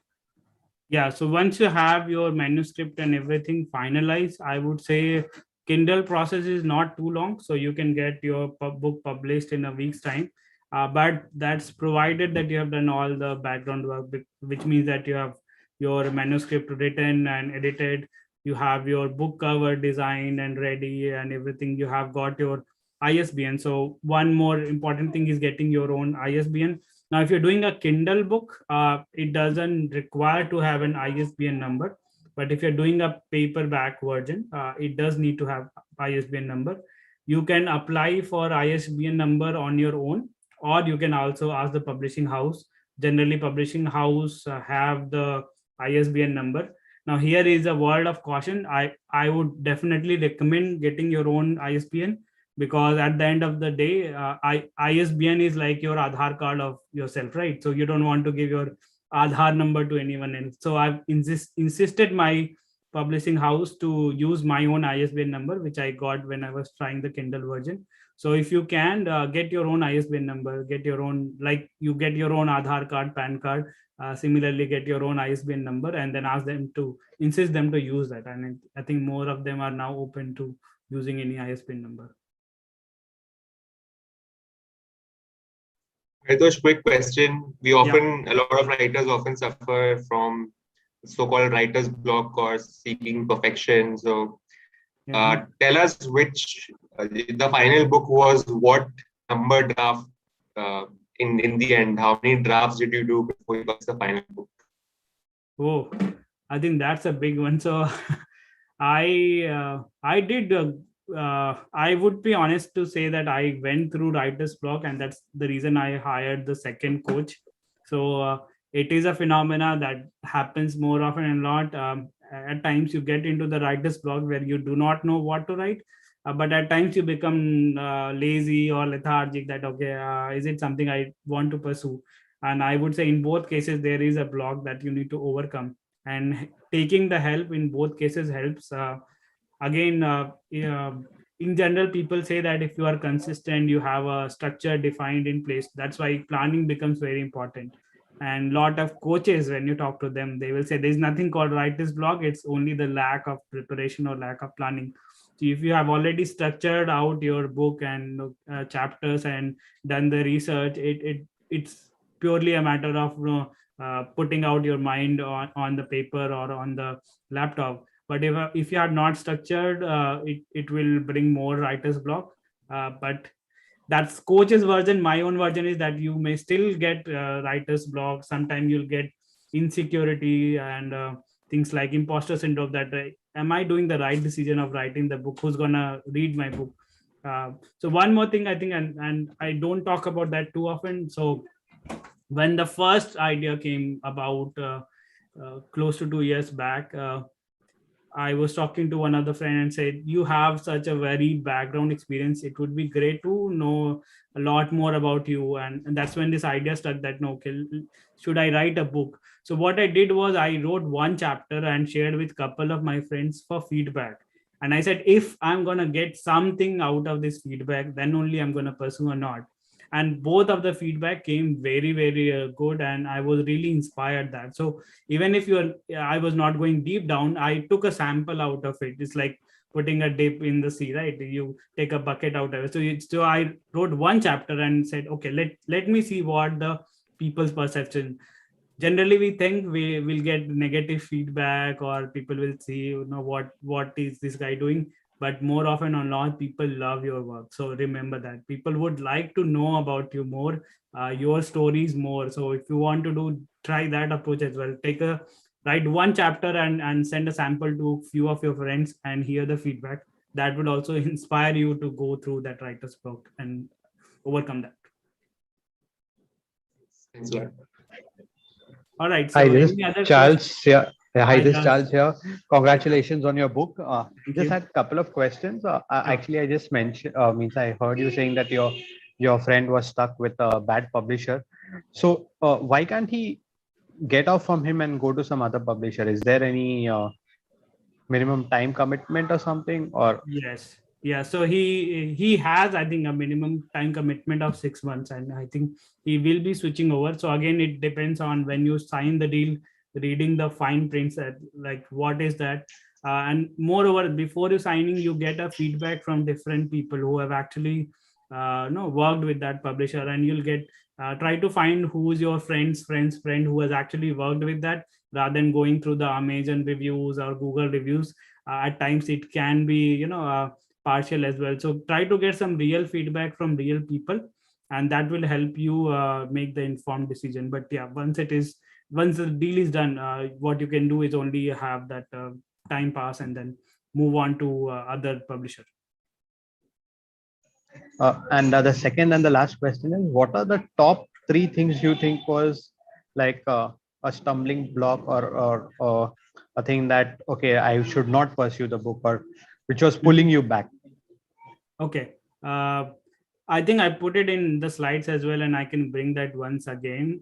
Yeah, so once you have your manuscript and everything finalized, I would say Kindle process is not too long, so you can get your book published in a week's time. But that's provided that you have done all the background work, which means that you have your manuscript written and edited, you have your book cover designed and ready and everything. You have got your ISBN. So one more important thing is getting your own ISBN. Now, if you're doing a Kindle book, it doesn't require to have an ISBN number. But if you're doing a paperback version, it does need to have ISBN number. You can apply for ISBN number on your own, or you can also ask the publishing house. Generally, publishing house have the ISBN number. Now, here is a word of caution. I would definitely recommend getting your own ISBN, because at the end of the day, ISBN is like your Aadhaar card of yourself, right? So you don't want to give your Aadhaar number to anyone else. So I've insisted my publishing house to use my own ISBN number, which I got when I was trying the Kindle version. So if you can get your own ISBN number, get your own, like you get your own Aadhaar card, PAN card, similarly get your own ISBN number, and then ask them to insist them to use that. And I think more of them are now open to using any ISBN number. Haritosh, quick question. A lot of writers often suffer from so-called writer's block or seeking perfection. So tell us which, the final book was what number draft in the end? How many drafts did you do before you got the final book? Oh, I think that's a big one. So I did I would be honest to say that I went through writer's block, and that's the reason I hired the second coach. So it is a phenomena that happens more often and not. At times you get into the writer's block where you do not know what to write, but at times you become lazy or lethargic, that okay, is it something I want to pursue? And I would say in both cases there is a block that you need to overcome, and taking the help in both cases helps. Again, in general, people say that if you are consistent, you have a structure defined in place. That's why planning becomes very important. And lot of coaches, when you talk to them, they will say there's nothing called writer's block. It's only the lack of preparation or lack of planning. So if you have already structured out your book and chapters and done the research, it's purely a matter of putting out your mind on the paper or on the laptop. But if you are not structured, it will bring more writer's block. But that's coach's version. My own version is that you may still get writer's block. Sometimes you'll get insecurity and things like imposter syndrome, that am I doing the right decision of writing the book? Who's gonna read my book? So one more thing I think, and I don't talk about that too often. So when the first idea came about close to 2 years back, I was talking to one of the friend and said, you have such a very background experience. It would be great to know a lot more about you. And that's when this idea struck that, no, okay, should I write a book? So what I did was I wrote one chapter and shared with a couple of my friends for feedback. And I said, if I'm going to get something out of this feedback, then only I'm going to pursue or not. And both of the feedback came very, very good. And I was really inspired that. So even if I was not going deep down, I took a sample out of it. It's like putting a dip in the sea, right? You take a bucket out of it. So I wrote one chapter and said, okay, let me see what the people's perception. Generally we think we will get negative feedback, or people will see, what is this guy doing. But more often or not, people love your work. So remember that people would like to know about you more, your stories more. So if you want to try that approach as well. Write one chapter and send a sample to few of your friends and hear the feedback. That would also inspire you to go through that writer's block and overcome that. Thanks a lot. All right. So Hi, this any is other Charles here. Hi, Hi, this is Charles. Charles here. Congratulations on your book. Thank Just you. had a couple of questions. Actually, I just mentioned, I heard you saying that your friend was stuck with a bad publisher. So why can't he get off from him and go to some other publisher? Is there any minimum time commitment or something? Or Yes. Yeah. So he has, I think, a minimum time commitment of 6 months, and I think he will be switching over. So again, it depends on when you sign the deal, reading the fine prints, that like what is that. And moreover, before you signing, you get a feedback from different people who have actually worked with that publisher, and you'll get try to find who's your friend's friend who has actually worked with that, rather than going through the Amazon reviews or Google reviews. At times it can be partial as well. So try to get some real feedback from real people, and that will help you make the informed decision. But yeah, once the deal is done, what you can do is only have that time pass and then move on to other publisher. and the second and the last question is, what are the top 3 things you think was like a stumbling block, or a thing that, okay, I should not pursue the book, or which was pulling you back? Okay. I think I put it in the slides as well, and I can bring that once again.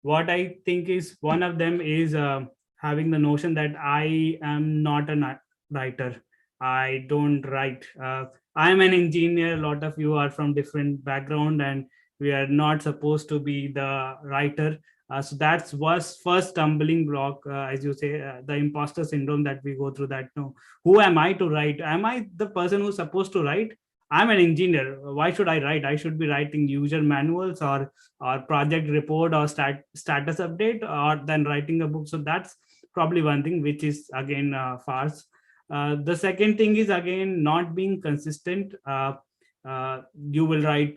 What I think is one of them is having the notion that I am not a writer. I don't write. I'm an engineer. A lot of you are from different background, and we are not supposed to be the writer. So that was first stumbling block, as you say, the imposter syndrome that we go through. That no, who am I to write? Am I the person who's supposed to write? I'm an engineer. Why should I write? I should be writing user manuals or project report or status update, or then writing a book. So that's probably one thing, which is again farce. The second thing is again not being consistent. You will write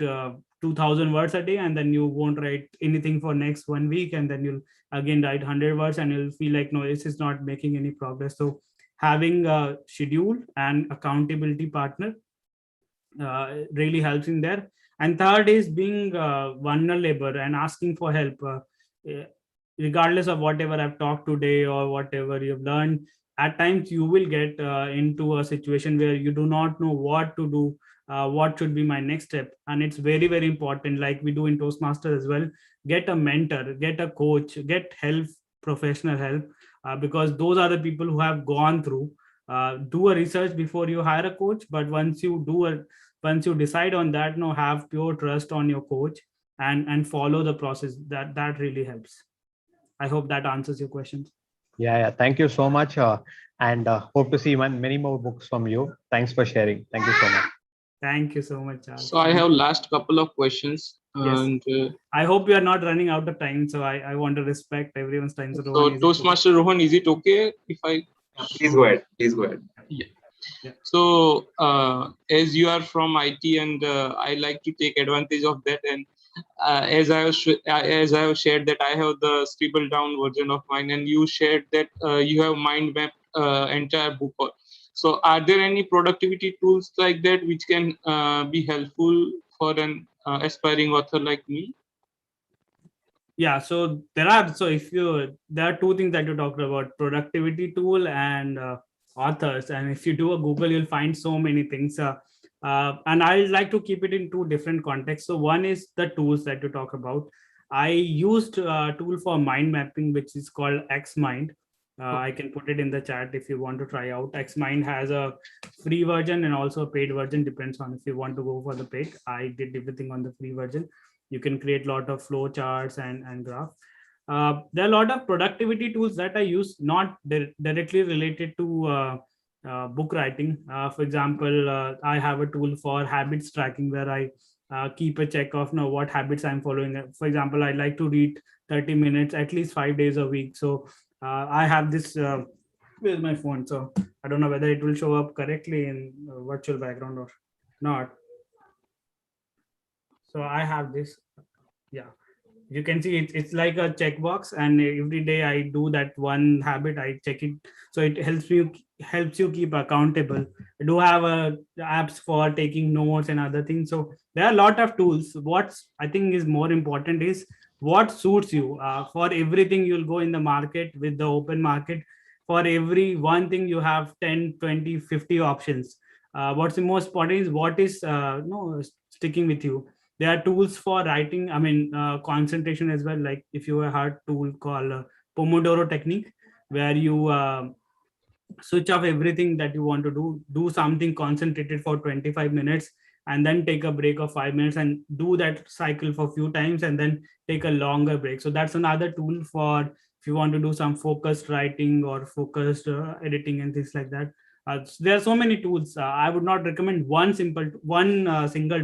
2000 words a day, and then you won't write anything for next 1 week, and then you'll again write 100 words, and you'll feel like, no, this is not making any progress. So having a schedule and accountability partner really helps in there. And third is being vulnerable and asking for help, regardless of whatever I've talked today or whatever you've learned. At times you will get into a situation where you do not know what to do, what should be my next step. And it's very, very important, like we do in Toastmasters as well. Get a mentor, get a coach, get help, professional help, because those are the people who have gone through. Do a research before you hire a coach, but once you decide on that, have pure trust on your coach and follow the process. That really helps. I hope that answers your questions. Yeah. Thank you so much. And hope to see many more books from you. Thanks for sharing. Thank you so much. Thank you so much, Charles. So I have last couple of questions. Yes. And I hope we are not running out of time. So I want to respect everyone's time. so Rohan, Toastmaster Rohan, is it okay if I? Please go ahead. Please go ahead. Yeah. Yeah. So as you are from IT, and I like to take advantage of that, and as I have shared that I have the scribbled down version of mine, and you shared that you have mind mapped entire book. So are there any productivity tools like that which can be helpful for an aspiring author like me? Yeah, so there are two things that you talked about: productivity tool and authors. And if you do a Google, you'll find so many things. And I like to keep it in two different contexts. So one is the tools that you talk about. I used a tool for mind mapping, which is called Xmind. I can put it in the chat if you want to try out. Xmind has a free version and also a paid version. Depends on if you want to go for the paid. I did everything on the free version. You can create a lot of flow charts and graph. There are a lot of productivity tools that I use, not directly related to book writing. For example, I have a tool for habits tracking where I keep a check of what habits I'm following. For example, I like to read 30 minutes at least 5 days a week. So I have this. Where's my phone? So I don't know whether it will show up correctly in virtual background or not. So I have this. Yeah, you can see it's like a checkbox, and every day I do that one habit, I check it, so it helps you keep accountable. I do have apps for taking notes and other things. So there are a lot of tools. What I think is more important is what suits you. For everything you'll go in the market with the open market, for every one thing you have 10, 20, 50 options. What's the most important is what is sticking with you. There are tools for writing, concentration as well. Like if you have a tool called Pomodoro technique, where you switch off everything that you want to do something concentrated for 25 minutes, and then take a break of 5 minutes and do that cycle for a few times, and then take a longer break. So that's another tool for if you want to do some focused writing or focused editing and things like that. There are so many tools. I would not recommend one single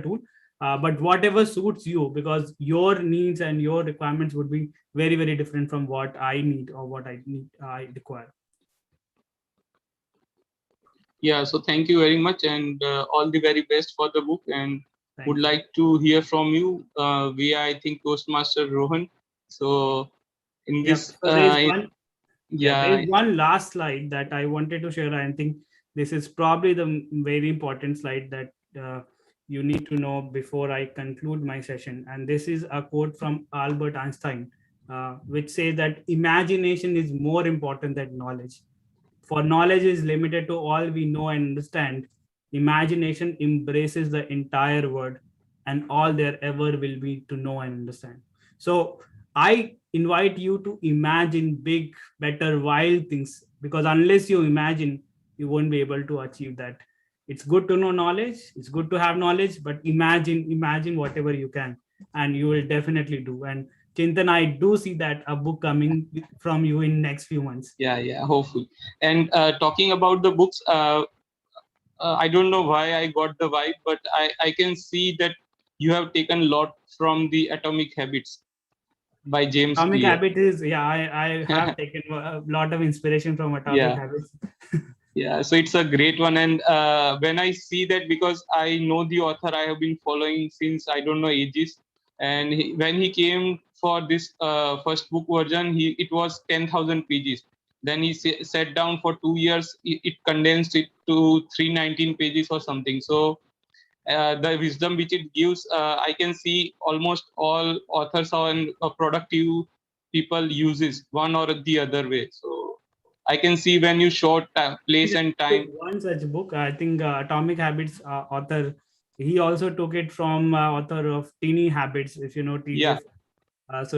tool. But whatever suits you, because your needs and your requirements would be very, very different from what I need or what I require. Yeah, so thank you very much, and all the very best for the book. And Thank you. like to hear from you via, I think, Toastmaster Rohan. So in this, So there yeah, is one last slide that I wanted to share. I think this is probably the very important slide that you need to know before I conclude my session. And this is a quote from Albert Einstein, which says that imagination is more important than knowledge. For knowledge is limited to all we know and understand. Imagination embraces the entire world and all there ever will be to know and understand. So I invite you to imagine big, better, wild things, because unless you imagine, you won't be able to achieve that. It's good to know knowledge, it's good to have knowledge, but imagine whatever you can, and you will definitely do. And Chintan, I do see that a book coming from you in next few months. yeah, hopefully. And talking about the books, I don't know why I got the vibe, but I can see that you have taken a lot from the Atomic Habits by James Atomic Clear. Habit is, I have taken a lot of inspiration from Atomic Habits. Yeah, so it's a great one. And when I see that, because I know the author, I have been following since I don't know ages. And when he came for this first book version, it was 10,000 pages. Then he sat down for 2 years. It condensed it to 319 pages or something. So the wisdom which it gives, I can see almost all authors and productive people uses one or the other way. So I can see when you short place and time. One such book, I think Atomic Habits author, he also took it from author of Teeny Habits, if you know TJ. Yeah.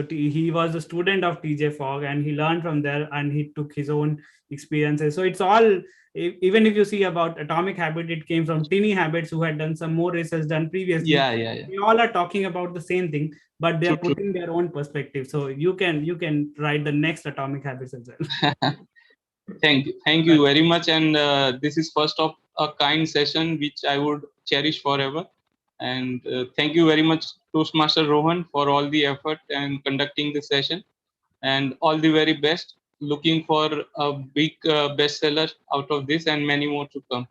He was a student of TJ Fogg, and he learned from there, and he took his own experiences. So it's all, even if you see about Atomic Habit, it came from Teeny Habits, who had done some more research done previously. Yeah. We all are talking about the same thing, but they are True. putting their own perspective. So you can write the next Atomic Habits as well. Thank you very much. And this is first of a kind session which I would cherish forever. And thank you very much, Toastmaster Rohan, for all the effort and conducting the session. And all the very best. Looking for a big bestseller out of this, and many more to come.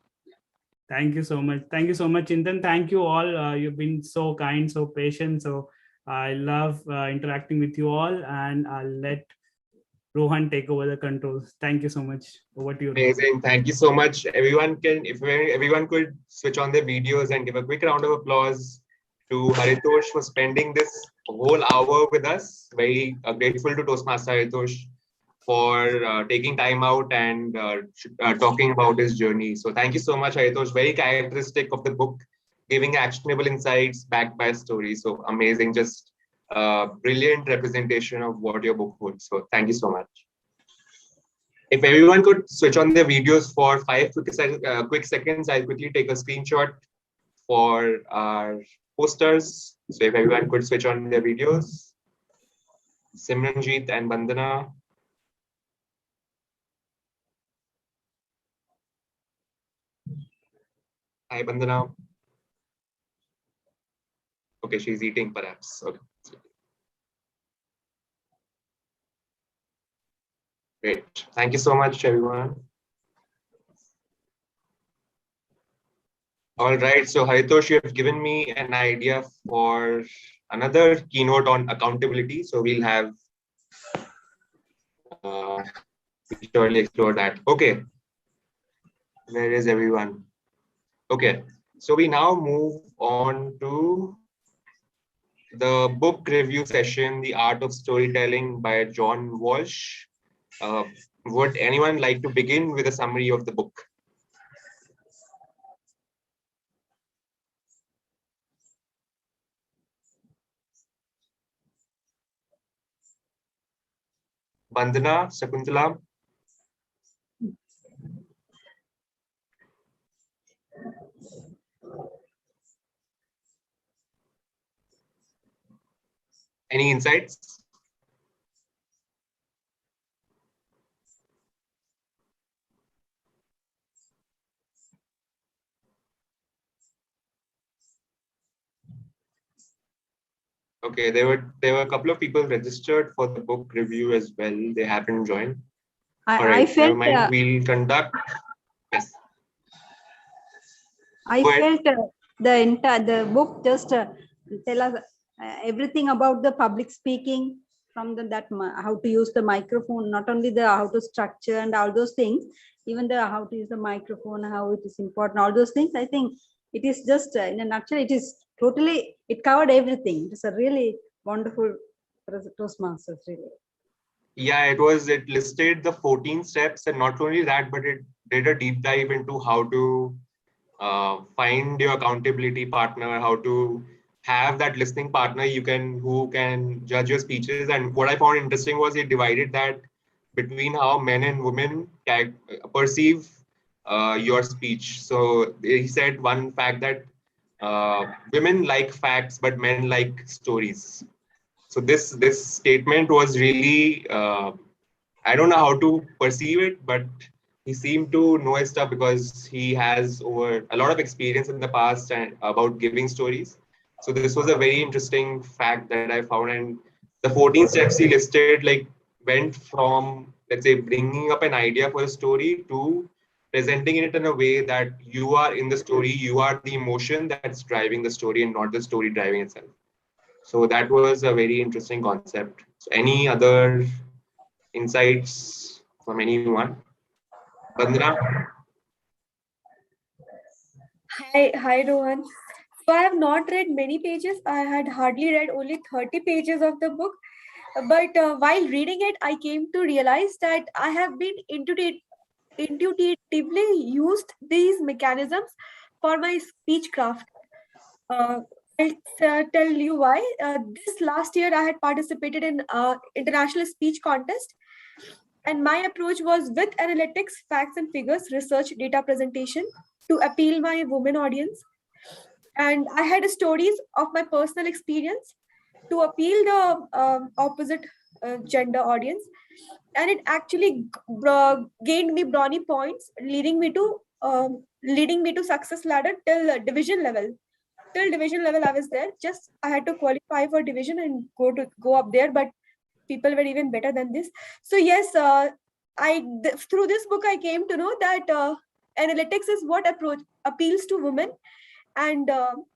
Thank you so much. Thank you so much, Chintan. Thank you all. You've been so kind, so patient. So I love interacting with you all, and I'll let Rohan take over the controls. Thank you so much. Over to you, Rohan. Amazing. Thank you so much. If everyone could switch on their videos and give a quick round of applause to Haritosh for spending this whole hour with us. Very grateful to Toastmaster Haritosh for taking time out and talking about his journey. So thank you so much, Haritosh. Very characteristic of the book, giving actionable insights backed by stories. So amazing, just brilliant representation of what your book holds. So thank you so much. If everyone could switch on their videos for 5 quick seconds, I'll quickly take a screenshot for our posters. So if everyone could switch on their videos. Simranjeet and Bandana. Hi, Bandana. Okay, she's eating perhaps. Okay. Great. Thank you so much, everyone. All right. So, Haritosh, you have given me an idea for another keynote on accountability. So, we'll have we surely explore that. Okay. Where is everyone? Okay. So, we now move on to the book review session, The Art of Storytelling by John Walsh. Would anyone like to begin with a summary of the book? Bandana, Shakuntala. Any insights? Okay, there were a couple of people registered for the book review as well. They haven't joined. All right, I felt never mind. We'll conduct. Yes. I felt the book just tell us everything about the public speaking, from how to use the microphone, not only the how to structure and all those things, even the how to use the microphone, how it is important, all those things. I think it is just in a nutshell, it is totally, it covered everything. It's a really wonderful Toastmasters, really. Yeah, it listed the 14 steps, and not only that, but it did a deep dive into how to find your accountability partner, how to have that listening partner who can judge your speeches. And what I found interesting was it divided that between how men and women perceive your speech. So he said one fact that women like facts, but men like stories. So this statement was really I don't know how to perceive it, but he seemed to know his stuff because he has over a lot of experience in the past and about giving stories. So this was a very interesting fact that I found, and the 14 steps he listed like went from, let's say, bringing up an idea for a story to presenting it in a way that you are in the story, you are the emotion that's driving the story and not the story driving itself. So that was a very interesting concept. So any other insights from anyone? Bandana? Hi, Rohan. So I have not read many pages. I had hardly read only 30 pages of the book. But while reading it, I came to realize that I have been intuitively used these mechanisms for my speech craft. I'll tell you why. This last year, I had participated in international speech contest, and my approach was with analytics, facts and figures, research, data presentation to appeal my women audience. And I had stories of my personal experience to appeal the opposite gender audience, and it actually gained me brownie points, leading me to success ladder till division level. Till division level, I was there. Just I had to qualify for division and go up there, but people were even better than this. So yes, through this book I came to know that analytics is what appeals to women, and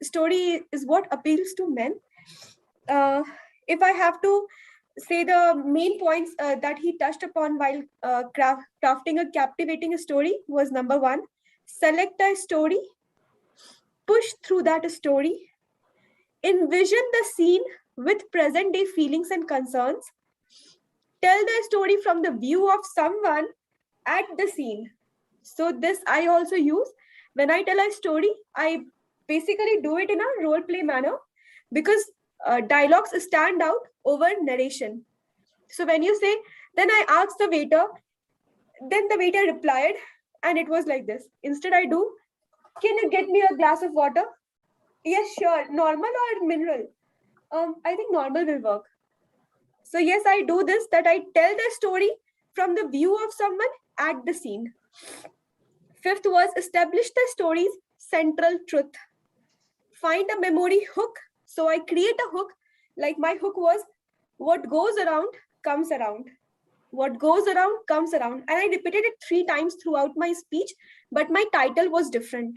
story is what appeals to men. If I have to say the main points that he touched upon while crafting a captivating story was: number one, select a story, push through that story, envision the scene with present day feelings and concerns. Tell the story from the view of someone at the scene. So this I also use. When I tell a story, I basically do it in a role play manner because dialogues stand out over narration. So when you say, then I asked the waiter, then the waiter replied, and it was like this. Instead, I do, can you get me a glass of water? Yes, sure. Normal or mineral? I think normal will work. So yes, I do this, that I tell the story from the view of someone at the scene. Fifth was establish the story's central truth. Find a memory hook. So I create a hook. Like my hook was, what goes around comes around. What goes around comes around. And I repeated it 3 times throughout my speech, but my title was different.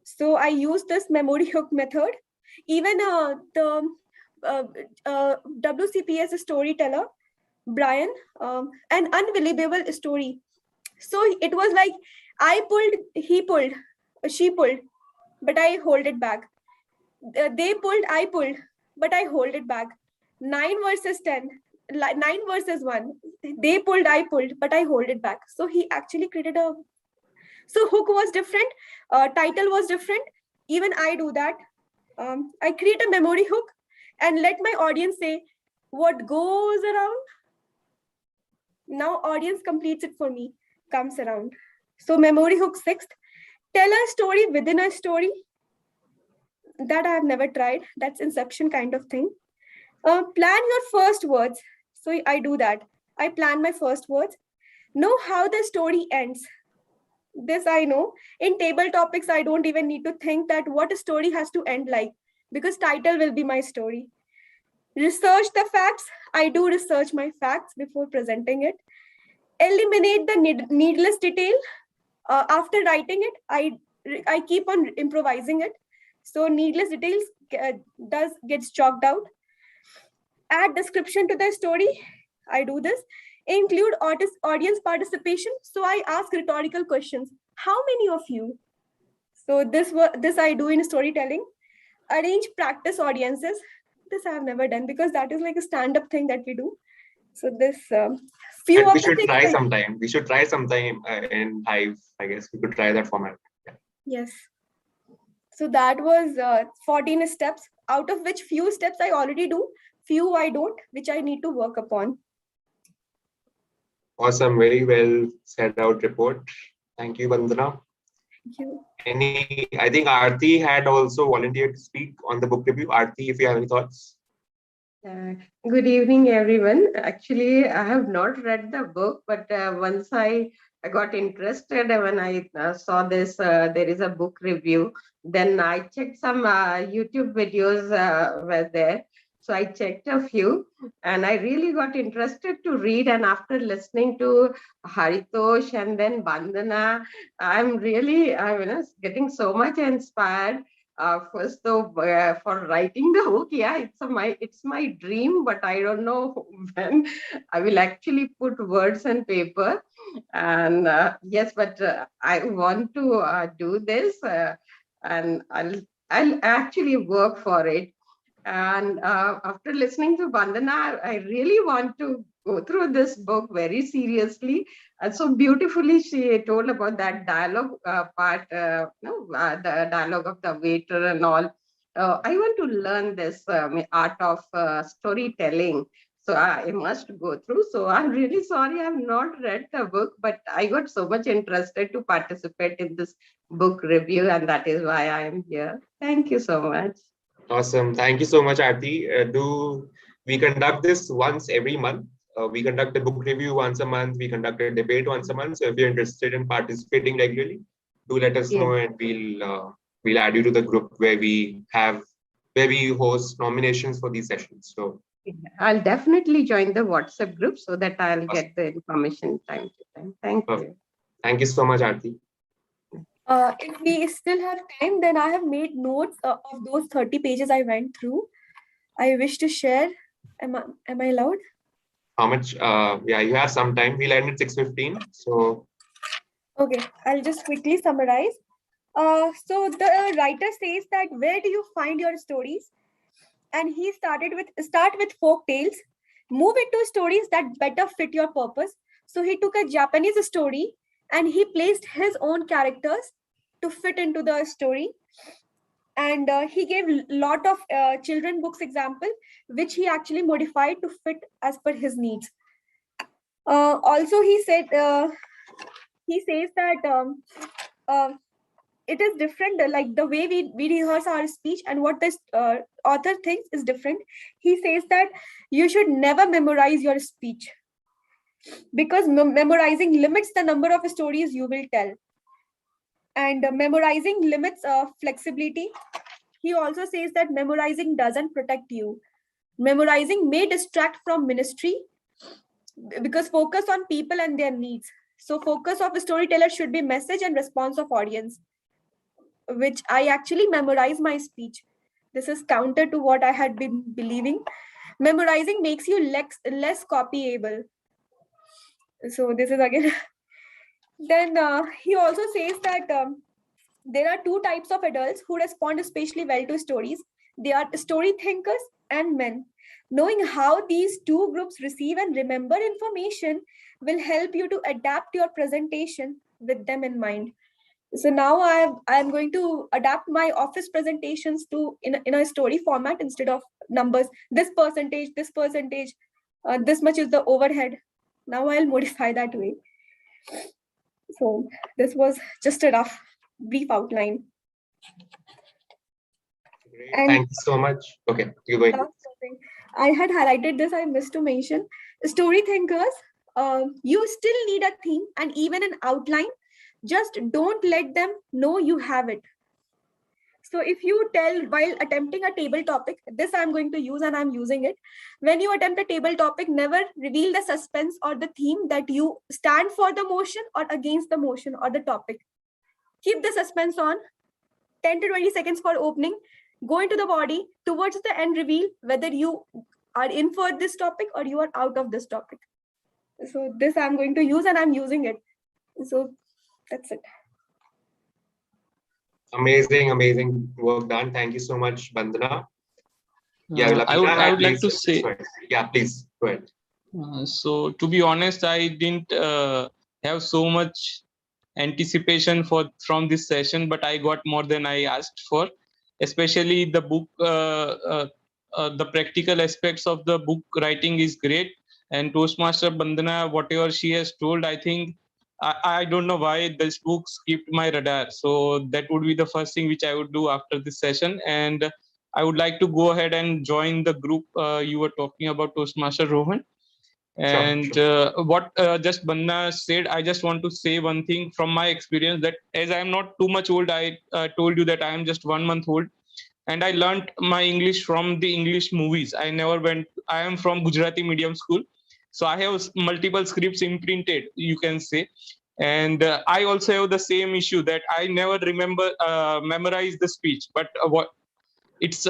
So I used this memory hook method. Even the WCPS storyteller, Brian, an unbelievable story. So it was like, I pulled, he pulled, she pulled, but I hold it back. They pulled, I pulled, but I hold it back. 9 versus 10, 9 versus 1. They pulled, I pulled, but I hold it back. So he actually created a, so hook was different, title was different. Even I do that. I create a memory hook and let my audience say, what goes around? Now audience completes it for me, comes around. So memory hook 6th, tell a story within a story. That I have never tried. That's inception kind of thing. Plan your first words. So I do that. I plan my first words. Know how the story ends. This I know. In table topics, I don't even need to think that what a story has to end like, because title will be my story. Research the facts. I do research my facts before presenting it. Eliminate the needless detail. After writing it, I keep on improvising it. So needless details gets chalked out. Add description to the story. I do this. Include audience participation. So I ask rhetorical questions. How many of you? So this I do in storytelling. Arrange practice audiences. This I have never done because that is like a stand-up thing that we do. So this few But of the things sometime. We should try sometime in Hive. I guess we could try that format. Yeah. Yes. So that was 14 steps, out of which few steps I already do, few I don't, which I need to work upon. Awesome. Very well set out report. Thank you, Vandana. Thank you. I think Aarti had also volunteered to speak on the book review. Aarti, if you have any thoughts. Good evening, everyone. Actually, I have not read the book, but once I got interested when I saw this, there is a book review. Then I checked some YouTube videos were there. So I checked a few and I really got interested to read. And after listening to Haritosh and then Bandana, I'm getting so much inspired. First though, for writing the book, yeah, it's my dream, but I don't know when I will actually put words on paper. And yes, but I want to do this, and I'll actually work for it. And after listening to Vandana, I really want to go through this book very seriously. And so beautifully, she told about that dialogue part, the dialogue of the waiter and all. I want to learn this art of storytelling. So I must go through. So I'm really sorry I have not read the book, but I got so much interested to participate in this book review, and that is why I am here. Thank you so much. Awesome. Thank you so much, Aarti. We conduct this once every month? We conduct a book review once a month. We conduct a debate once a month. So if you're interested in participating regularly, do let us know, and we'll add you to the group where we host nominations for these sessions. So I'll definitely join the WhatsApp group so that I'll get the information time to time. Thank you. Thank you so much, Aarti. If we still have time, then I have made notes of those 30 pages I went through. I wish to share. Am I allowed? How much? Yeah, you have some time. We'll end at 6:15. So okay, I'll just quickly summarize. So the writer says that where do you find your stories? and he start with folk tales, move into stories that better fit your purpose. So he took a Japanese story and he placed his own characters to fit into the story. And he gave lot of children books example, which he actually modified to fit as per his needs. Also, he says that it is different, like the way we rehearse our speech and what this author thinks is different. He says that you should never memorize your speech, because memorizing limits the number of stories you will tell, and memorizing limits flexibility. He also says that memorizing doesn't protect you. Memorizing may distract from ministry, because focus on people and their needs. So focus of a storyteller should be message and response of audience, which I actually memorize my speech. This is counter to what I had been believing. Memorizing makes you less copyable. So this is again. Then he also says that there are two types of adults who respond especially well to stories. They are story thinkers and men. Knowing how these two groups receive and remember information will help you to adapt your presentation with them in mind. So now I am going to adapt my office presentations to in a story format instead of numbers. This percentage, this much is the overhead. Now I'll modify that way. So this was just a rough, brief outline. Great. And Thank you so much. Okay, you go ahead. I had highlighted this, I missed to mention. Story thinkers, you still need a theme and even an outline. Just don't let them know you have it. So if you tell while attempting a table topic, this I'm going to use and I'm using it. When you attempt a table topic, never reveal the suspense or the theme that you stand for the motion or against the motion or the topic. Keep the suspense on. 10 to 20 seconds for opening. Go into the body. Towards the end, reveal whether you are in for this topic or you are out of this topic. So this I'm going to use and I'm using it. So that's it. Amazing work done. Thank you so much, Bandana. Yeah, I would like to say. Sorry. Yeah, please go ahead. So to be honest, I didn't have so much anticipation from this session, but I got more than I asked for. Especially the book, the practical aspects of the book writing is great. And Toastmaster Bandana, whatever she has told, I think I don't know why this book skipped my radar. So that would be the first thing which I would do after this session. And I would like to go ahead and join the group you were talking about, Toastmaster Rohan. And what just Banna said, I just want to say one thing from my experience, that as I am not too much old, I told you that I am just 1 month old, and I learned my English from the English movies. I am from Gujarati medium school, so I have multiple scripts imprinted, you can say. And I also have the same issue that I never memorize the speech. But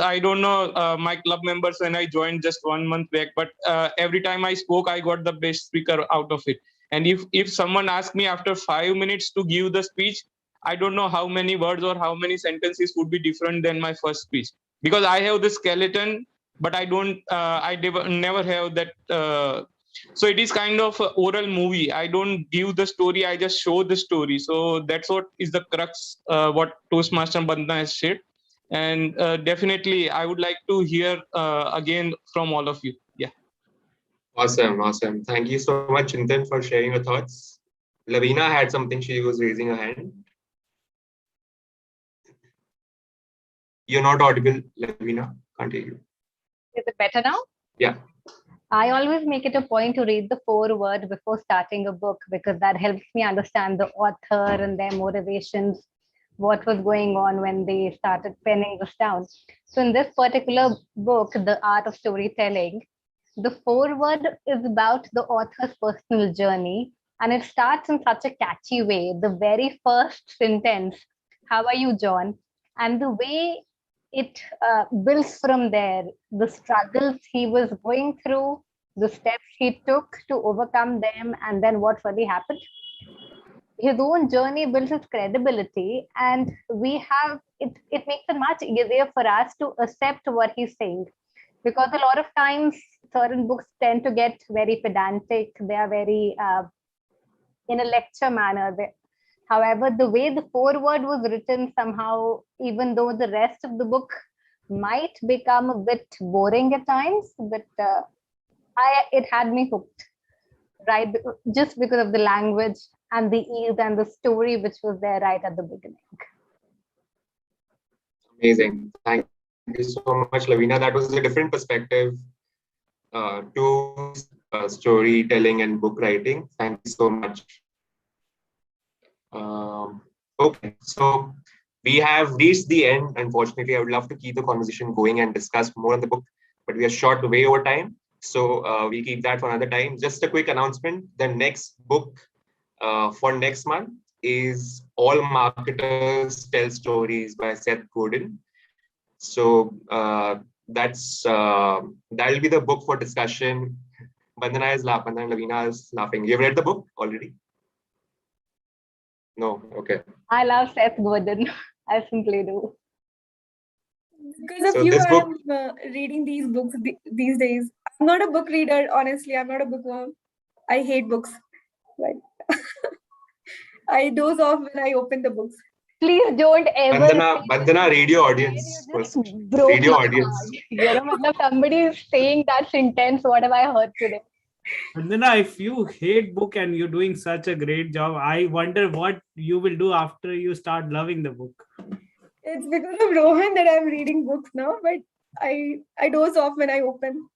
I don't know my club members when I joined just 1 month back, but every time I spoke, I got the best speaker out of it. And if someone asked me after 5 minutes to give the speech, I don't know how many words or how many sentences would be different than my first speech, because I have the skeleton, but I don't. I never have that. So it is kind of an oral movie. I don't give the story. I just show the story. So that's what is the crux. What Toastmaster Bandana has said. And definitely I would like to hear again from all of you. Yeah. Awesome. Thank you so much, Chintan, for sharing your thoughts. Lavina had something. She was raising her hand. You're not audible, Lavina. Can't hear you. Is it better now? Yeah. I always make it a point to read the foreword before starting a book, because that helps me understand the author and their motivations, what was going on when they started penning this down. So in this particular book, The Art of Storytelling, the foreword is about the author's personal journey, and it starts in such a catchy way. The very first sentence, "How are you, John?" And the way it builds from there, the struggles he was going through, the steps he took to overcome them, and then what really happened. His own journey builds his credibility, and we have it makes it much easier for us to accept what he's saying. because a lot of times certain books tend to get very pedantic. They are very in a lecture manner. However, the way the foreword was written, somehow, even though the rest of the book might become a bit boring at times, but it had me hooked, right? Just because of the language and the ease and the story which was there right at the beginning. Amazing. Thank you so much, Lavina. That was a different perspective to storytelling and book writing. Thank you so much. Okay, so we have reached the end. Unfortunately, I would love to keep the conversation going and discuss more on the book, but we are short way over time. So we keep that for another time. Just a quick announcement. The next book for next month is All Marketers Tell Stories by Seth Godin. So that'll be the book for discussion. Vandana is laughing, Lavina is laughing. You've read the book already? No, okay. I love Seth Godin. I simply do. Because So of you, this book- I'm reading these books these days. I'm not a book reader, honestly. I'm not a bookworm. I hate books. Right. I doze off when I open the books. Please don't ever. Vandana, radio audience first. Broke Radio my audience. heart. You know, somebody is saying that's intense. What have I heard today? Vandana, if you hate book and you're doing such a great job, I wonder what you will do after you start loving the book. It's because of Rohan that I'm reading books now, but I doze off when I open.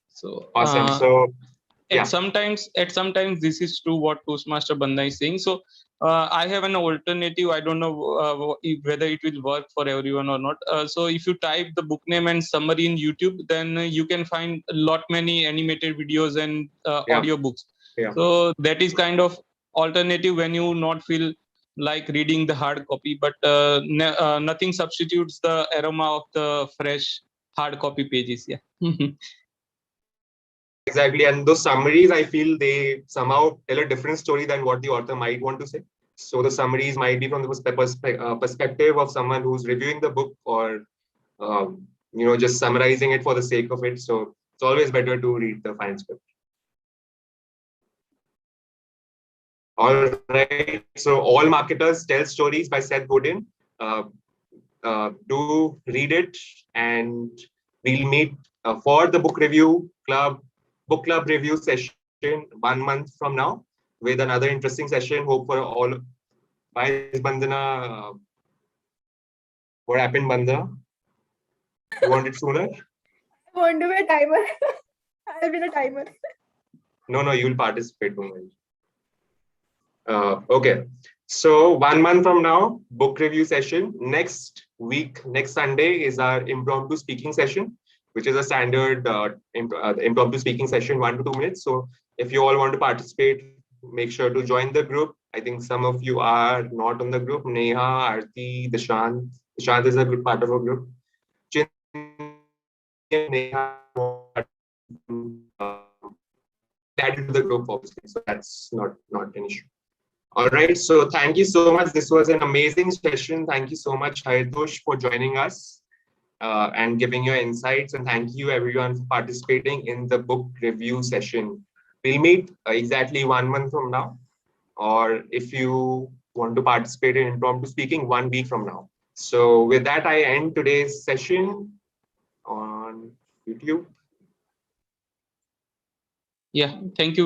So Awesome. So yeah. At sometimes this is true what Toastmaster Bandha is saying. So I have an alternative. I don't know whether it will work for everyone or not. So if you type the book name and summary in YouTube, then you can find a lot many animated videos and audio books. Yeah. So that is kind of alternative when you not feel like reading the hard copy, but nothing substitutes the aroma of the fresh hard copy pages. Yeah. Exactly. And those summaries, I feel they somehow tell a different story than what the author might want to say. So the summaries might be from the perspective of someone who's reviewing the book or, just summarizing it for the sake of it. So it's always better to read the fine script. All right. So All Marketers Tell Stories by Seth Godin. Do read it, and we'll meet for the book club review session 1 month from now with another interesting session. Hope for all. Why is Bandana? What happened, Bandana? You want it sooner? I want to be a timer. I'll be the timer. No, you'll participate. Okay. So 1 month from now, book review session. Next week, next Sunday is our impromptu speaking session, which is a standard impromptu speaking session, 1 to 2 minutes. So if you all want to participate, make sure to join the group. I think some of you are not on the group. Neha, Aarti, Dishant. Dishant is a good part of our group. Neha, added to the group, obviously. So that's not an issue. All right. So thank you so much. This was an amazing session. Thank you so much, Haritosh, for joining us and giving your insights. And thank you, everyone, for participating in the book review session. We'll meet exactly 1 month from now. Or if you want to participate in impromptu speaking, 1 week from now. So with that, I end today's session on YouTube. Yeah. Thank you.